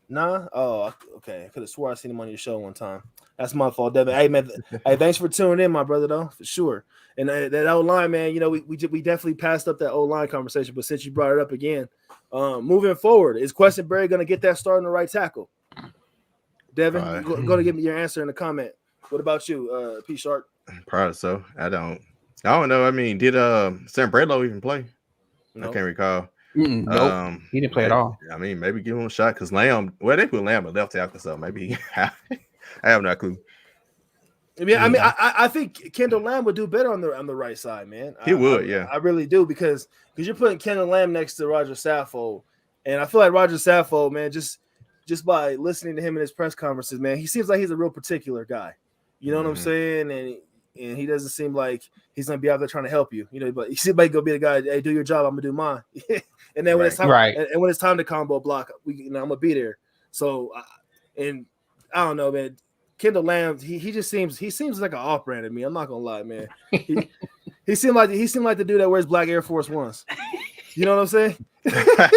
Nah? Oh, okay. I could have swore I seen him on your show one time. That's my fault, Devin. Hey, man. Hey, thanks for tuning in, my brother, though, for sure. And that old line, man, we definitely passed up that old line conversation, but since you brought it up again, moving forward, is Questenberry going to get that start in the right tackle? Devin, you're going to give me your answer in the comment. What about you, P Shark? Probably so. I don't know. I mean, did Sam Bradlow even play? Nope. I can't recall. Nope. He didn't play at all. I mean, maybe give him a shot because Lamb. Well, they put Lamb at left tackle, so maybe I have no clue. I think Kendall Lamb would do better on the right side, man. He would, yeah. I really do because you're putting Kendall Lamb next to Roger Saffold, and I feel like Roger Saffold, man, just by listening to him in his press conferences, man, he seems like he's a real particular guy. You know what I'm saying? And he doesn't seem like he's gonna be out there trying to help you. But he seems like gonna be the guy. Hey, do your job. I'm gonna do mine. And then when it's time, and when it's time to combo block, I'm gonna be there. So, and I don't know, man. Kendall Lamb, he seems like an off-brand to me. I'm not gonna lie, man. He seemed like the dude that wears black Air Force Ones. You know what I'm saying?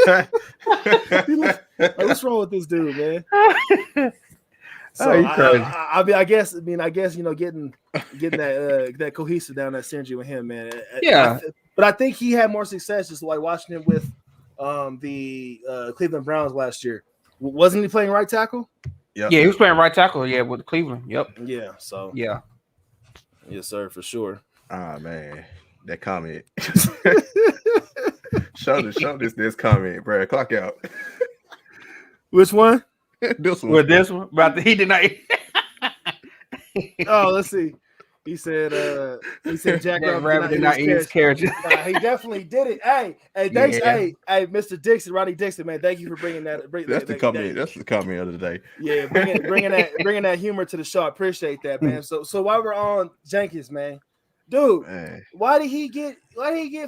Like, what's wrong with this dude, man? So I guess getting that cohesive down, that synergy with him, man. Yeah. But I think he had more success just like watching him with the Cleveland Browns last year. Wasn't he playing right tackle? Yep. Yeah, he was playing right tackle. Yeah, with Cleveland. Yep. Yeah. So. Yeah. Yes, sir, for sure. Ah, man, that comment. show this comment, bro. Clock out. Which one? This one. With this one, but he did not. Oh, let's see. He said Jack Rabbit did not eat his carrots. He definitely did it. Hey, thanks. Yeah. Hey, Mr. Dixon, Ronnie Dixon, man. Thank you for bringing that. That's the comment. That's the comment of the day. Yeah, bringing that humor to the show. I appreciate that, man. So while we're on Jenkins, man, dude, why did he get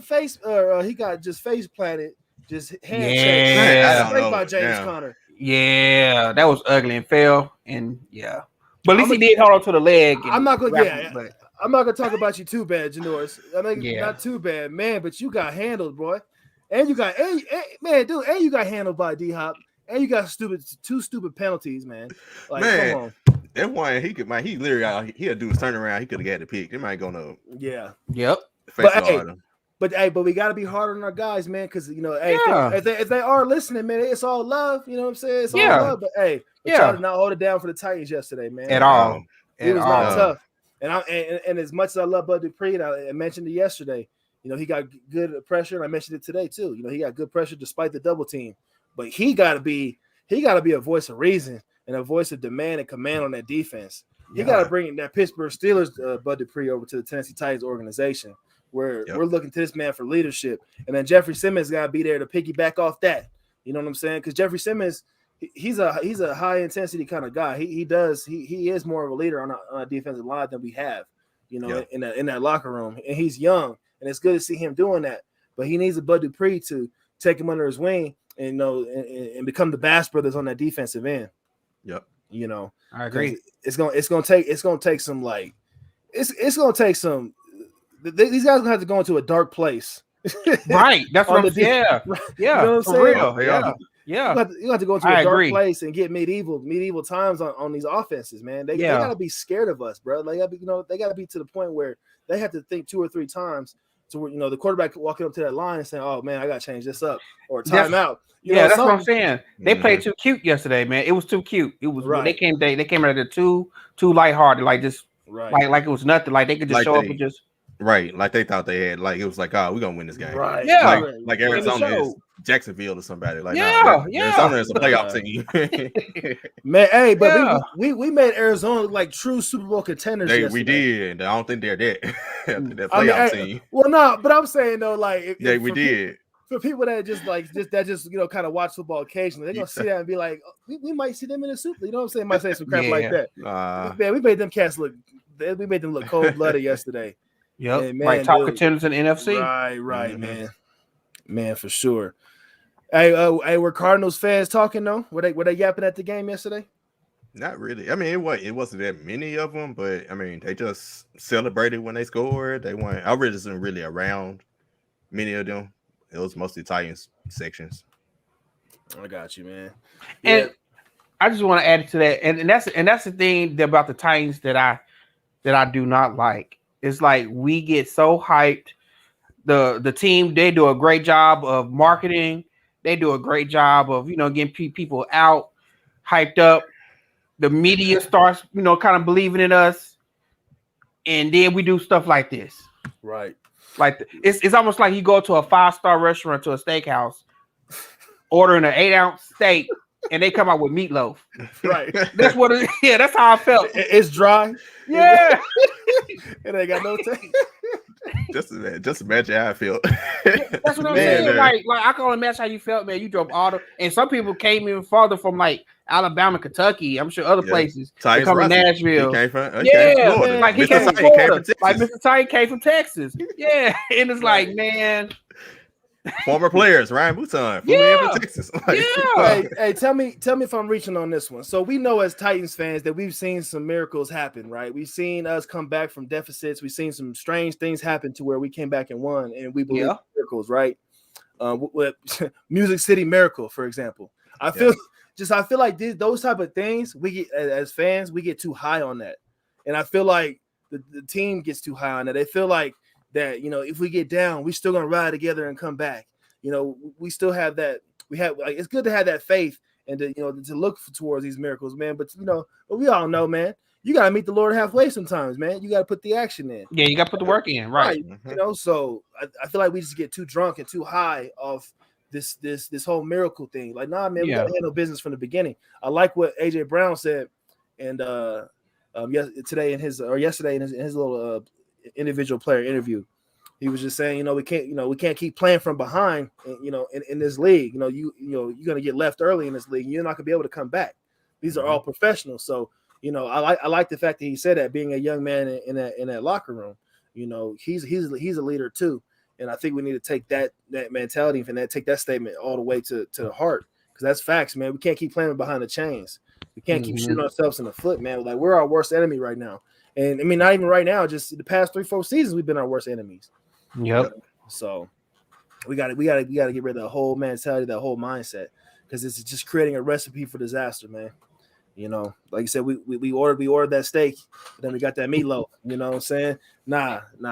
face he got just face planted, just handshake straight by James Conner. Yeah, that was ugly and fell, and yeah. But at least he did hold on to the leg. I'm not gonna talk about you too bad, Janoris. I mean, not too bad, man. But you got handled, boy, and you got you got handled by D Hop, and you got two stupid penalties, man. Like, man, come on. That one he literally he'll do a turnaround. He could have got the pick. They might gonna Yep. But we got to be hard on our guys, man, because if they are listening, man, it's all love. You know what I'm saying? It's all love. But try to not hold it down for the Titans yesterday, man. At all. It was not tough. And as much as I love Bud Dupree, and I mentioned it yesterday, he got good pressure, and I mentioned it today too. He got good pressure despite the double team. But he got to be a voice of reason and a voice of demand and command on that defense. He got to bring that Pittsburgh Steelers Bud Dupree over to the Tennessee Titans organization, where we're looking to this man for leadership. And then Jeffrey Simmons got to be there to piggyback off that. You know what I'm saying? Because Jeffrey Simmons, he's a high intensity kind of guy. He is more of a leader on a defensive line than we have, in that locker room. And he's young, and it's good to see him doing that. But he needs a Bud Dupree to take him under his wing and and become the Bass Brothers on that defensive end. Yep. I agree. It's gonna take some these guys gonna have to go into a dark place. Right. That's what I'm saying. Yeah. You know what I'm saying? Real. Yeah. You have to go into a dark place and get medieval times on these offenses, man. They gotta be scared of us, bro. They gotta be to the point where they have to think 2 or 3 times to where the quarterback walking up to that line and saying, "Oh man, I gotta change this up," or timeout. That's what I'm saying. They played too cute yesterday, man. It was too cute. It was they came out of too lighthearted, like just Right. Like it was nothing. Like they could just Like show up and just right, like they thought they had, like it was like, oh, we're gonna win this game. Right. Yeah. Like Arizona is Jacksonville or somebody. Like, yeah. Arizona is a playoff team. Man, hey, but we made Arizona look like true Super Bowl contenders. We did. I don't think they're that playoff team. Well, no, but I'm saying though, like, we did. For people that just kind of watch football occasionally, they're gonna see that and be like, oh, we might see them in the Super. You know what I'm saying? Might say some crap like that. Man, we made them cats look. We made them look cold blooded yesterday. Yep. Man, like top contenders in the NFC. Right, man, for sure. Hey, were Cardinals fans talking though? Were they yapping at the game yesterday? Not really. I mean, it wasn't that many of them, but I mean, they just celebrated when they scored. They weren't. I wasn't really around many of them. It was mostly Titans sections. I got you, man. And I just want to add to that, and that's the thing about the Titans that I do not like. It's like we get so hyped. The team, they do a great job of marketing. They do a great job of, getting people out, hyped up. The media starts, kind of believing in us. And then we do stuff like this. Right. Like it's almost like you go to a 5-star restaurant, to a steakhouse, ordering an 8-ounce steak, and they come out with meatloaf. Right. That's what it is. Yeah, that's how I felt. It's dry. Yeah. It ain't got no taste. Just imagine how I felt. That's what I'm saying. Like I can only imagine how you felt, man. You drove and some people came even farther from like Alabama, Kentucky. I'm sure other places. Come from Nashville. He came from like he came from Florida. Like Mr. Titan came from Texas. Yeah, and it's like, man. Former players, Ryan Bouton, from Texas. Hey, tell me if I'm reaching on this one. So we know as Titans fans that we've seen some miracles happen, right? We've seen us come back from deficits. We've seen some strange things happen to where we came back and won, and we believe miracles, right? With Music City Miracle, for example. I feel like those type of things we get as fans, we get too high on that, and I feel like the team gets too high on that. They feel like that, if we get down, we still gonna ride together and come back. We still have that. We have it's good to have that faith and to look towards these miracles, man. But but we all know, man, you gotta meet the Lord halfway sometimes, man. You gotta put the action in. Yeah, you gotta put the work in, right? So I feel like we just get too drunk and too high off this whole miracle thing. Like, nah, man, we gotta handle business from the beginning. I like what AJ Brown said, and yesterday in his little individual player interview. He was just saying, we can't keep playing from behind, in this league. You're gonna get left early in this league. You're not gonna be able to come back. These are all professionals. So, I like the fact that he said that, being a young man in that locker room. He's a leader too, and I think we need to take that mentality and take that statement all the way to the heart, because that's facts, man. We can't keep playing behind the chains. We can't keep shooting ourselves in the foot, man. Like, we're our worst enemy right now. And I mean, not even right now, just the past 3-4 seasons, we've been our worst enemies. Yep. So we got to get rid of the whole mentality, that whole mindset, because it's just creating a recipe for disaster, man. Like you said, we ordered that steak, but then we got that meatloaf. You know what I'm saying? Nah. We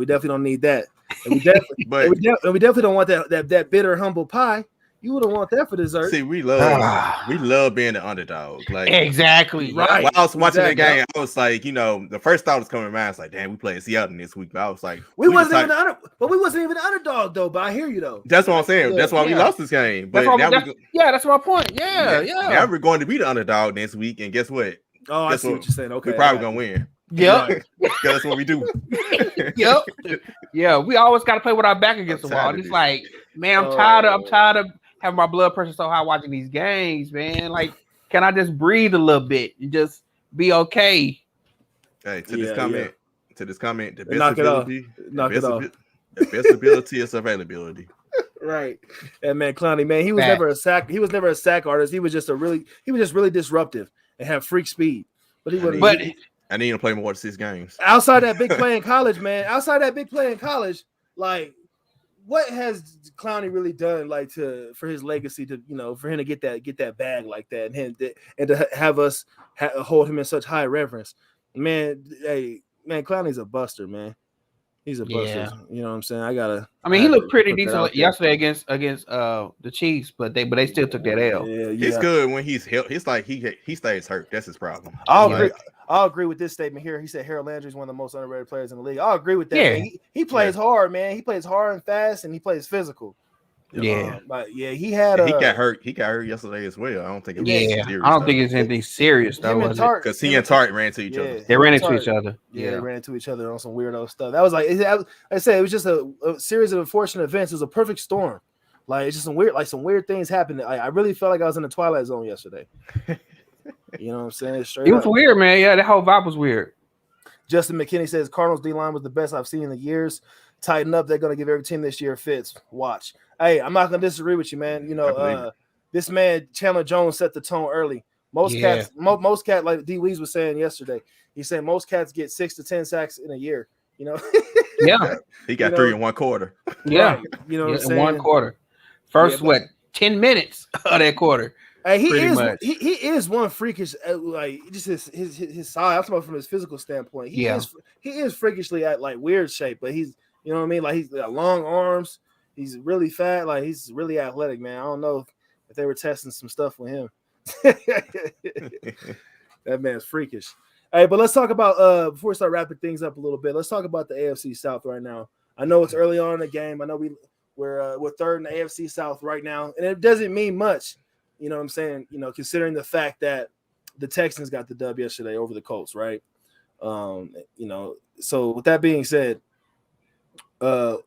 definitely don't need that. And we definitely don't want that bitter humble pie. You wouldn't want that for dessert. See, we love being the underdog. Like, exactly. Right. While I was watching the game, I was like, the first thought was coming to mind. I was like, damn, we playing Seattle this week. But I was like, we wasn't even the underdog though. But I hear you though. That's what I'm saying. That's why we lost this game. But that's my point. Yeah. Now we're going to be the underdog next week, and guess what? Oh, I see what you're saying. Okay, we're probably gonna win. Yep. That's what we do. Yep. Yeah, we always got to play with our back against the wall. It's like, man, I'm tired of having my blood pressure so high watching these games, man. Like, can I just breathe a little bit and just be okay? Hey, to this comment, the best Knock ability, the best ability is availability. Right. And man, Clowney, man, he was never a sack artist. He was just really disruptive and have freak speed. But I need to play more than 6 games. Outside that big play in college, like, what has Clowney really done, like, for his legacy, to for him to get that bag like that, and to have us hold him in such high reverence, man? Hey, man, Clowney's a buster, man. He's a buster. Yeah. You know what I'm saying? He looked pretty decent yesterday against the Chiefs, but they still took that L. Yeah. He's good when he's hurt. He's like he stays hurt. That's his problem. I I'll agree with this statement here. He said Harold Landry is one of the most underrated players in the league. I'll agree with that. Yeah. Man. He plays hard, man. He plays hard and fast, and he plays physical. Yeah. But yeah, he got hurt. He got hurt yesterday as well. I don't think it was serious. I don't think it's anything serious though. Because he and Tart ran into each other. They ran into each other. Yeah, they ran into each other on some weirdo stuff. That was like I said, it was just a series of unfortunate events. It was a perfect storm. Like it's just some weird things happened. I really felt like I was in the Twilight Zone yesterday. You know what I'm saying? Straight it was weird, man. Yeah, that whole vibe was weird. Justin McKinney says Cardinals D-line was the best I've seen in the years. Tighten up. They're going to give every team this year fits. Watch. Hey, I'm not going to disagree with you, man. You know, this man, Chandler Jones, set the tone early. Most cats, like D. Wees was saying yesterday, he said most cats get 6 to 10 sacks in a year. You know? Yeah. He got 3 in 1 quarter. Yeah. Right. You know what I'm saying? In 1 quarter. First, 10 minutes of that quarter. Hey, he is one freakish, like just his size. I'm talking about from his physical standpoint. He is freakishly at like weird shape, but he's, you know what I mean? Like he's got long arms. He's really fat. Like he's really athletic, man. I don't know if they were testing some stuff with him. That man's freakish. Hey, but let's talk about before we start wrapping things up a little bit. Let's talk about the AFC South right now. I know it's early on in the game. I know we're third in the AFC South right now, and it doesn't mean much. You know what I'm saying? You know, considering the fact that the Texans got the dub yesterday over the Colts, right? You know, so with that being said, where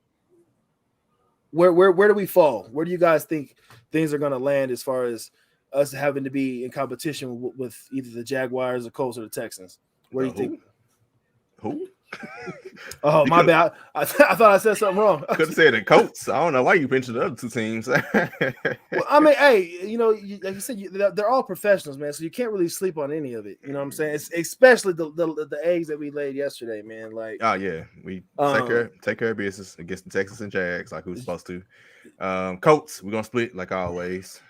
do we fall? Where do you guys think things are going to land as far as us having to be in competition with either the Jaguars, the Colts, or the Texans? Where do you think? Who? Oh, my bad. I thought I said something wrong. Could have said the Colts. I don't know why you mentioned the other 2 teams. Well, I mean, hey, you know, like you said, they're all professionals, man. So you can't really sleep on any of it. You know what I'm saying? It's especially the eggs that we laid yesterday, man. Like, oh yeah, we take care of business against the Texans and Jags like we were supposed to. Colts, we're gonna split like always.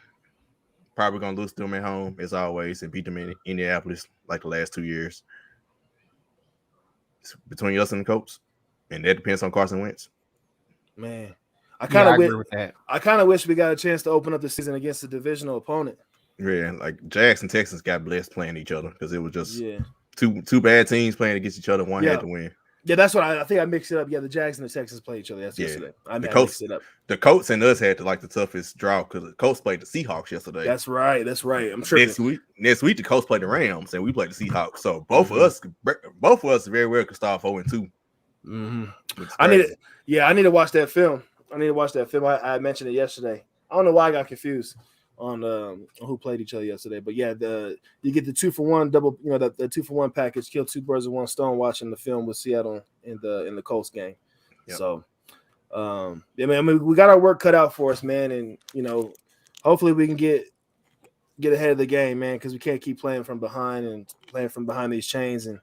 Probably gonna lose to them at home as always and beat them in Indianapolis like the last 2 years. Between us and the Colts, and that depends on Carson Wentz. Man, I kind of agree with that. I kind of wish we got a chance to open up the season against a divisional opponent. Yeah, like Jags and Texans got blessed playing each other because it was just two bad teams playing against each other. One had to win. Yeah, that's what I think. I mixed it up. Yeah, the Jags and the Texans play each other. That's yesterday. I mixed it up. The Colts and us had the toughest draw because the Colts played the Seahawks yesterday. That's right. I'm sure next week the Colts played the Rams and we played the Seahawks. So both of us very well could start 4-2. Mm-hmm. I need to watch that film. I mentioned it yesterday. I don't know why I got confused on who played each other yesterday, but yeah, you get the 2-for-1 double, you know, the 2-for-1 package, kill 2 birds with 1 stone watching the film with Seattle in the Colts game. Yep. So man, I mean, we got our work cut out for us, man, and you know, hopefully we can get ahead of the game, man, because we can't keep playing from behind these chains, and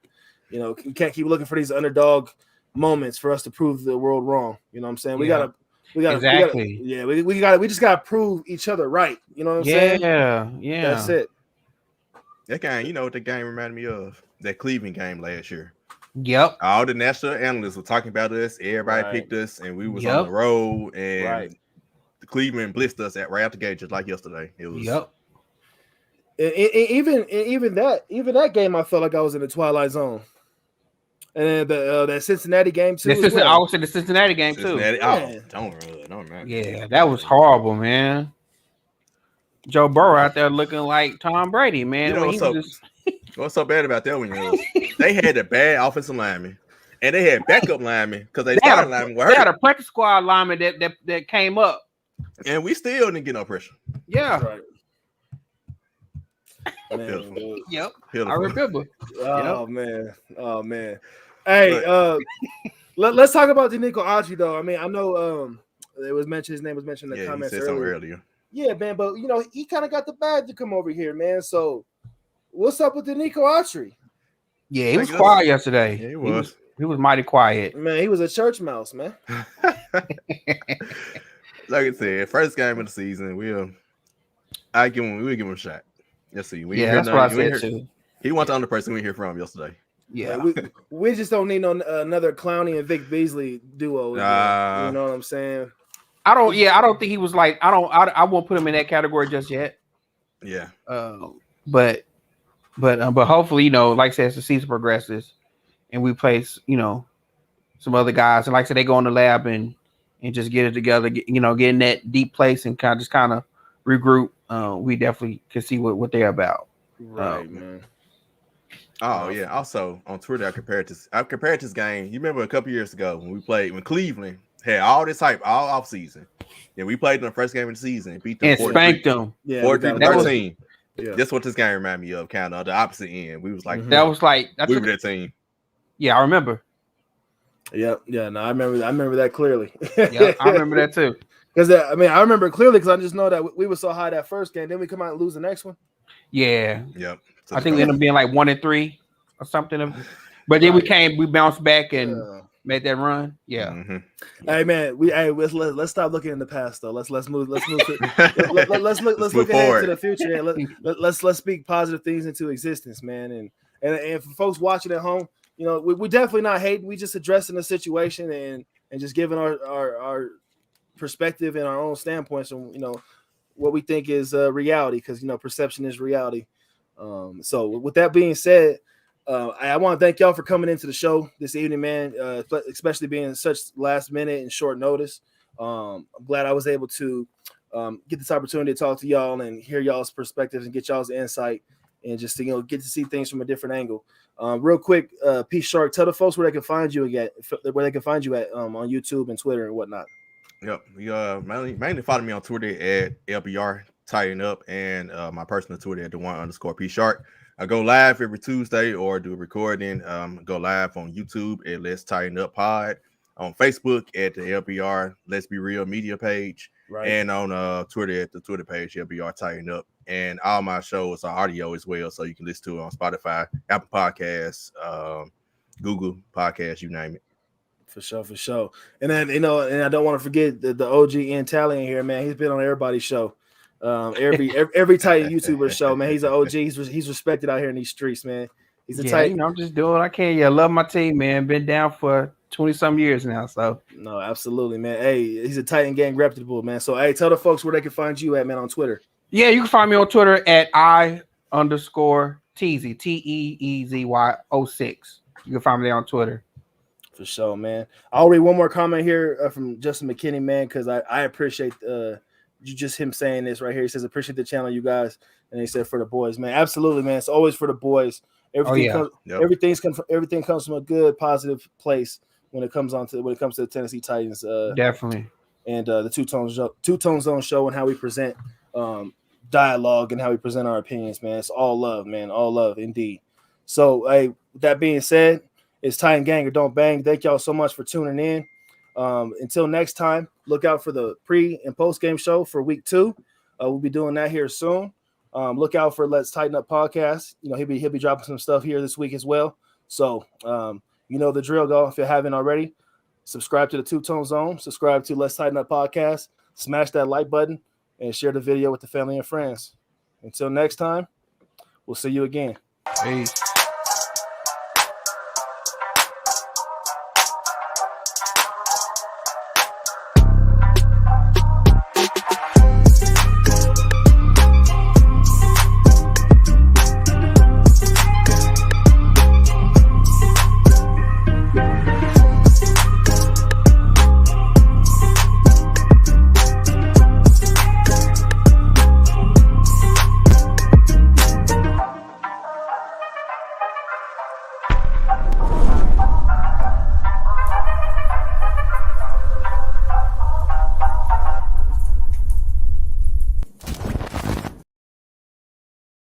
you know, we can't keep looking for these underdog moments for us to prove the world wrong. You know what I'm saying? We gotta exactly. We just gotta prove each other right. You know what I'm saying? Yeah. That's it. That game, you know what the game reminded me of? That Cleveland game last year. Yep. All the national analysts were talking about us. Everybody picked us, and we was on the road, and the Cleveland blitzed us right out the gate just like yesterday. It was. Yep. Even that game, I felt like I was in the Twilight Zone. And that Cincinnati game too. I would say the Cincinnati game too. Don't remember. Yeah, that was horrible, man. Joe Burrow out there looking like Tom Brady, man. You know what's so bad about that one is they had a bad offensive lineman, and they had backup linemen because they started linemen were hurt. They had a practice squad lineman that came up, and we still didn't get no pressure. Yeah. Right. Man, yep. I remember. Oh man. Hey, let's talk about Danico Autry though. I mean, I know his name was mentioned in the comments earlier. Yeah, man, but you know, he kind of got the bag to come over here, man. So what's up with Danico Autry? Yeah, he was quiet yesterday. Yeah, he was mighty quiet. Man, he was a church mouse, man. Like I said, first game of the season, we'll give him a shot. Let's see. That's what I said too. He wasn't the only person we hear from yesterday. Yeah, we just don't need another Clowney and Vic Beasley duo. You know what I'm saying? I don't think he was like. I won't put him in that category just yet. Yeah. But But hopefully, like I said, as the season progresses and we place, some other guys, and like I said, they go in the lab and just get it together, get in that deep place and kind of regroup. We definitely can see what they're about. Right, man. Oh yeah. Also on Twitter, I compared this game. You remember a couple years ago when Cleveland had all this hype all off season. Yeah, we played in the first game of the season and beat them and spanked them. Yeah, 43-13. Yeah. That's what this game reminded me of, kind of the opposite end. We was like, that was like we were that team. Yeah, I remember. Yeah, no, I remember that clearly. Yeah, I remember that too. Because I remember it clearly because I just know that we were so high that first game, then we come out and lose the next one. Yeah. Yep. I think we ended up being like 1-3 or something. But then we bounced back and made that run. Yeah. Mm-hmm. Hey man, let's stop looking in the past though. Let's move. Let's look ahead to the future. Let's speak positive things into existence, man. And for folks watching at home, we definitely not hating. We just addressing the situation and just giving our perspective and our own standpoints on what we think is reality, because perception is reality. So with that being said, I want to thank y'all for coming into the show this evening, man, especially being such last minute and short notice. I'm glad I was able to get this opportunity to talk to y'all and hear y'all's perspectives and get y'all's insight and just to get to see things from a different angle. Real quick, P Shark, tell the folks where they can find you at on YouTube and Twitter and whatnot. Yep. You mainly follow me on Twitter at LBR Tighten Up and my personal Twitter at @1_P Shark. I go live every Tuesday or do a recording. Go live on YouTube at Let's Tighten Up Pod, on Facebook at the LBR Let's Be Real Media page, right, and on Twitter at the Twitter page LBR Tighten Up. And all my shows are audio as well, so you can listen to it on Spotify, Apple Podcasts, Google Podcasts, you name it. For sure. And then and I don't want to forget the OG Ian Talley in here, man. He's been on everybody's show. Every Titan YouTuber show, man. He's an OG. He's respected out here in these streets, man. He's a Titan. I'm just doing what I can. Yeah, love my team, man. Been down for 20-some years now. So no, absolutely, man. Hey, he's a Titan gang reputable, man. So hey, tell the folks where they can find you at, man, on Twitter. Yeah, you can find me on Twitter at I_Teezy, TEEZY06. You can find me there on Twitter. For sure, man. I'll read one more comment here from Justin McKinney, man, because I appreciate just him saying this right here. He says, appreciate the channel, you guys. And he said, for the boys, man. Absolutely, man. It's always for the boys. Everything comes from a good, positive place when it comes to the Tennessee Titans. Definitely. And the Two Tone Zone show and how we present dialogue and how we present our opinions, man. It's all love, man. All love, indeed. So, hey, with that being said, it's Titan Gang or Don't Bang. Thank y'all so much for tuning in. Until next time, look out for the pre and post game show for week 2. We'll be doing that here soon. Look out for Let's Tighten Up podcast. He'll be dropping some stuff here this week as well. So the drill, go. If you haven't already, subscribe to the Two Tone Zone. Subscribe to Let's Tighten Up podcast. Smash that like button and share the video with the family and friends. Until next time, we'll see you again. Peace.